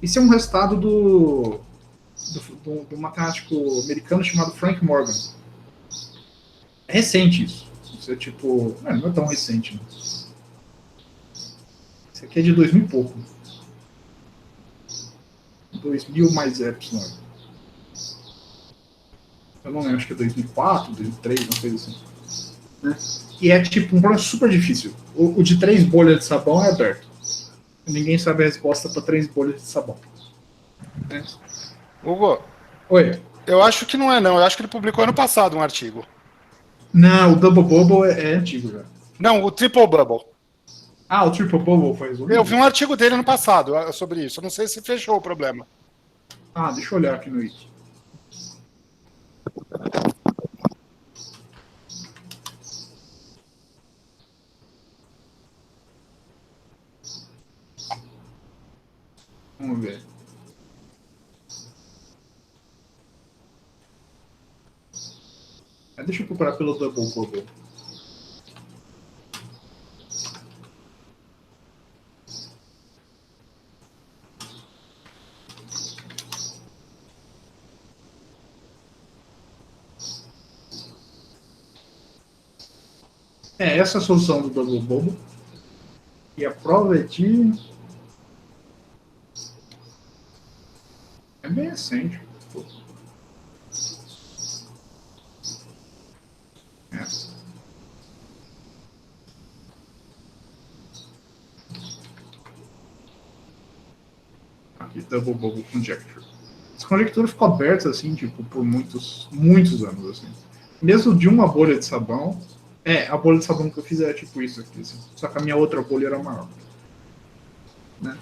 Isso é um resultado do matemático americano chamado Frank Morgan. É recente isso. Isso é tipo... Não é tão recente, né? Isso aqui é de 2000 e pouco. 2000 mais epsilon. Eu não lembro, acho que é 2004, 2003, uma coisa assim. Né? E é tipo um problema super difícil. O de 3 bolhas de sabão é aberto. Ninguém sabe a resposta para 3 bolhas de sabão. Né? Hugo, Oi. eu acho que não é não. Eu acho que ele publicou ano passado um artigo. Não, o Double Bubble é antigo já. Não, o Triple Bubble. O Triple Bubble foi resolvido? Eu vi um artigo dele ano passado sobre isso. Eu não sei se fechou o problema. Deixa eu olhar aqui no Wiki. Vamos ver. Deixa eu procurar pelo Double Bubble. Essa é a solução do Double Bubble. E a prova é de... É bem recente. Aqui, Double Bubble Conjecture. Essa conjectura ficou aberta, assim, tipo, por muitos anos, assim. Mesmo de uma bolha de sabão... a bolha de sabão que eu fiz era tipo isso aqui, assim. Só que a minha outra bolha era maior. Né?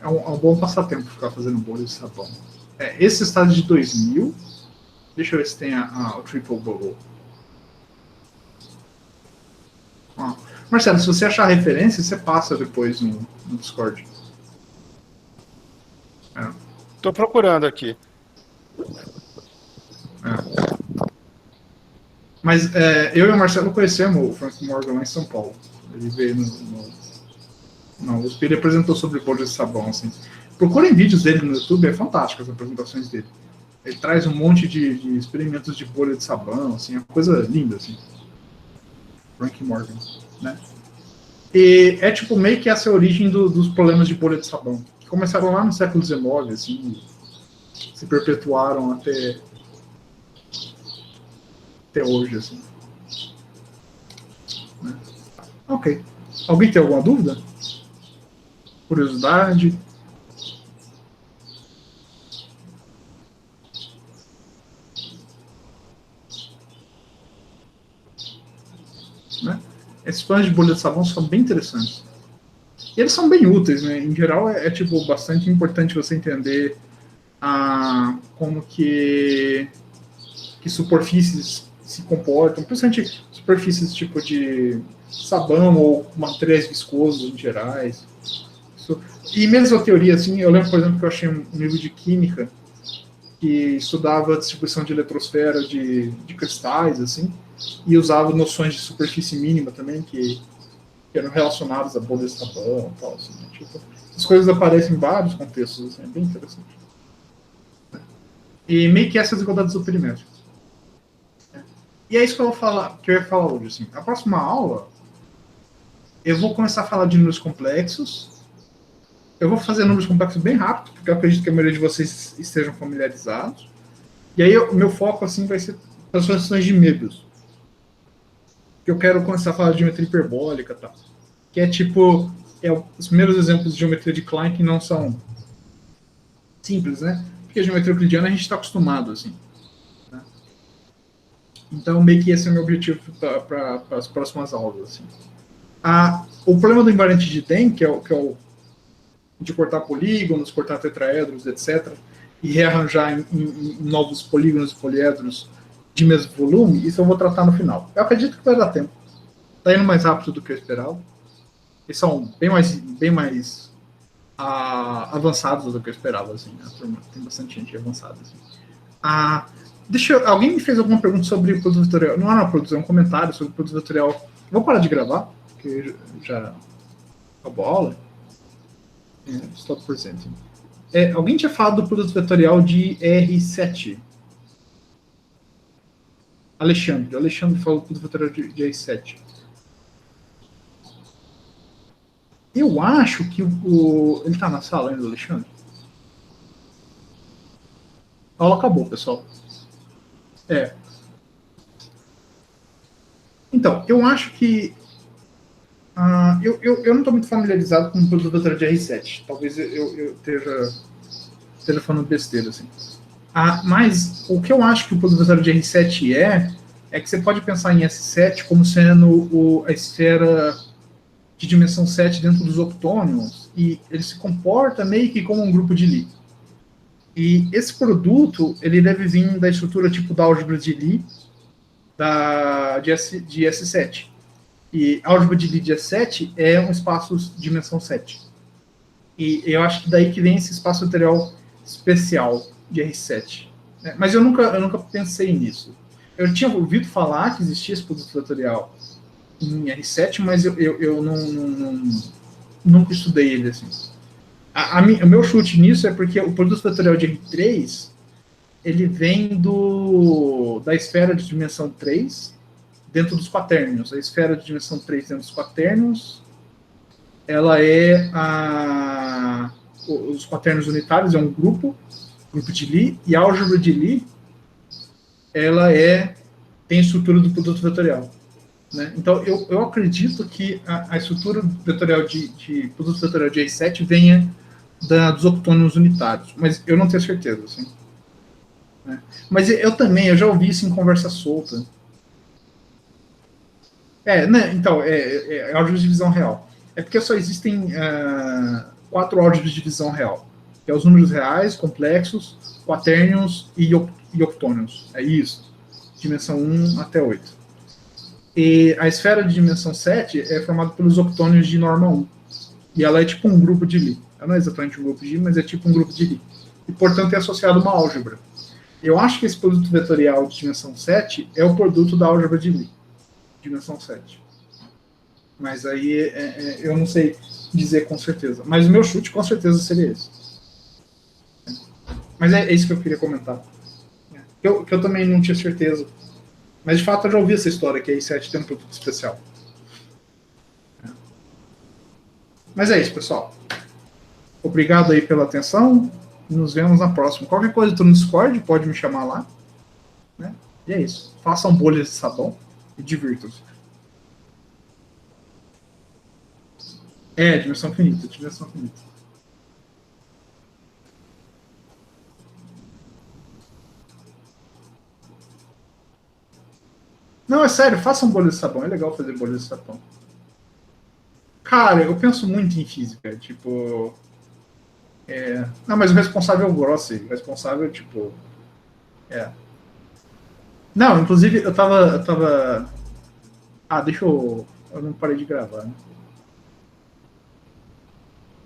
É um bom passatempo ficar fazendo bolha de sabão. Esse estado de 2000... Deixa eu ver se tem o Triple Bubble. Marcelo, se você achar a referência, você passa depois no Discord. Tô procurando aqui. Mas eu e o Marcelo conhecemos o Frank Morgan lá em São Paulo. Ele veio no USP, ele apresentou sobre bolha de sabão, assim. Procurem vídeos dele no YouTube, é fantástico as apresentações dele. Ele traz um monte de experimentos de bolha de sabão, assim, é uma coisa linda, assim. Frank Morgan, né? E é tipo meio que essa a origem dos problemas de bolha de sabão, que começaram lá no século XIX, assim, se perpetuaram até hoje, assim. Né? Ok. Alguém tem alguma dúvida? Curiosidade? Né? Esses planos de bolha de sabão são bem interessantes. E eles são bem úteis, né? Em geral, tipo, bastante importante você entender como que superfícies se comportam, principalmente superfícies tipo de sabão ou materiais viscosos em gerais. E mesoteoria, assim, eu lembro, por exemplo, que eu achei um livro de química que estudava a distribuição de eletrosfera de cristais, assim, e usava noções de superfície mínima também, que eram relacionadas a bolhas de sabão e tal, assim, né? Tipo, essas coisas aparecem em vários contextos, assim, é bem interessante. E meio que essas desigualdades do perímetro. E é isso que eu ia falar hoje, assim. A próxima aula, eu vou começar a falar de números complexos. Eu vou fazer números complexos bem rápido, porque eu acredito que a maioria de vocês estejam familiarizados. E aí, o meu foco, assim, vai ser as funções de Möbius. Que eu quero começar a falar de geometria hiperbólica e tal. Que é tipo, os primeiros exemplos de geometria de Klein que não são simples, né? Porque a geometria euclidiana a gente está acostumado, assim. Né? Então, meio que esse é o meu objetivo para as próximas aulas, assim. O problema do invariante de Den, que é o de cortar polígonos, cortar tetraedros, etc., e rearranjar em novos polígonos e poliedros de mesmo volume, isso eu vou tratar no final. Eu acredito que vai dar tempo. Está indo mais rápido do que eu esperava. Eles são bem mais avançados do que eu esperava. Assim, a turma tem bastante gente avançada. Assim. Alguém me fez alguma pergunta sobre o produto vetorial? Não era uma produção, é um comentário sobre o produto vetorial. Vou parar de gravar, porque já acabou a aula. Stop presenting. Alguém tinha falado do produto vetorial de R7? Alexandre falou do produto vetorial de R7. Eu acho que ele está na sala ainda, Alexandre? A aula acabou, pessoal. Então, eu acho que eu não estou muito familiarizado com o produto vetorial de R7. Talvez eu esteja falando besteira, assim. Mas o que eu acho que o produto vetorial de R7 é que você pode pensar em S7 como sendo a esfera de dimensão 7 dentro dos octônios, e ele se comporta meio que como um grupo de Lie. E esse produto, ele deve vir da estrutura tipo da álgebra de Lie de S7. E a álgebra de Lie de S7 é um espaço de dimensão 7. E eu acho que daí que vem esse espaço vetorial especial de R7. Mas eu nunca pensei nisso. Eu tinha ouvido falar que existia esse produto vetorial em R7, mas eu nunca estudei ele assim. O meu chute nisso é porque o produto vetorial de R3 ele vem da esfera de dimensão 3 dentro dos quaternions. A esfera de dimensão 3 dentro dos quaternions, ela é os quaternions unitários, é um grupo de Lie, e a álgebra de Lie, ela tem a estrutura do produto vetorial. Né? Então, eu acredito que a estrutura vetorial de produto vetorial de R7 venha dos octônios unitários, mas eu não tenho certeza. Assim. Né? Mas eu já ouvi isso em conversa solta. Né? Então, álgebra de divisão real. É porque só existem 4 álgebras de divisão real. Que é os números reais, complexos, quaternions e octônios. É isso. Dimensão 1 até 8. E a esfera de dimensão 7 é formada pelos octônios de norma 1. E ela é tipo um grupo de Lie. Ela não é exatamente um grupo de Lie, mas é tipo um grupo de Lie. E, portanto, é associado a uma álgebra. Eu acho que esse produto vetorial de dimensão 7 é o produto da álgebra de Lie. Dimensão 7. Mas aí eu não sei dizer com certeza. Mas o meu chute com certeza seria esse. Mas é isso que eu queria comentar. Que eu também não tinha certeza. Mas de fato eu já ouvi essa história que a R7 tem um produto especial. Mas é isso, pessoal. Obrigado aí pela atenção. Nos vemos na próxima. Qualquer coisa tu no Discord, pode me chamar lá. Né? E é isso. Façam bolhas de sabão e divirtam-se. É, dimensão finita, dimensão finita. Não, é sério, façam bolha de sabão. É legal fazer bolha de sabão. Cara, eu penso muito em física. Tipo. Não, mas o responsável é o Grossi. O responsável, tipo. É. Não, inclusive, eu tava. Ah, deixa eu. Eu não parei de gravar, né?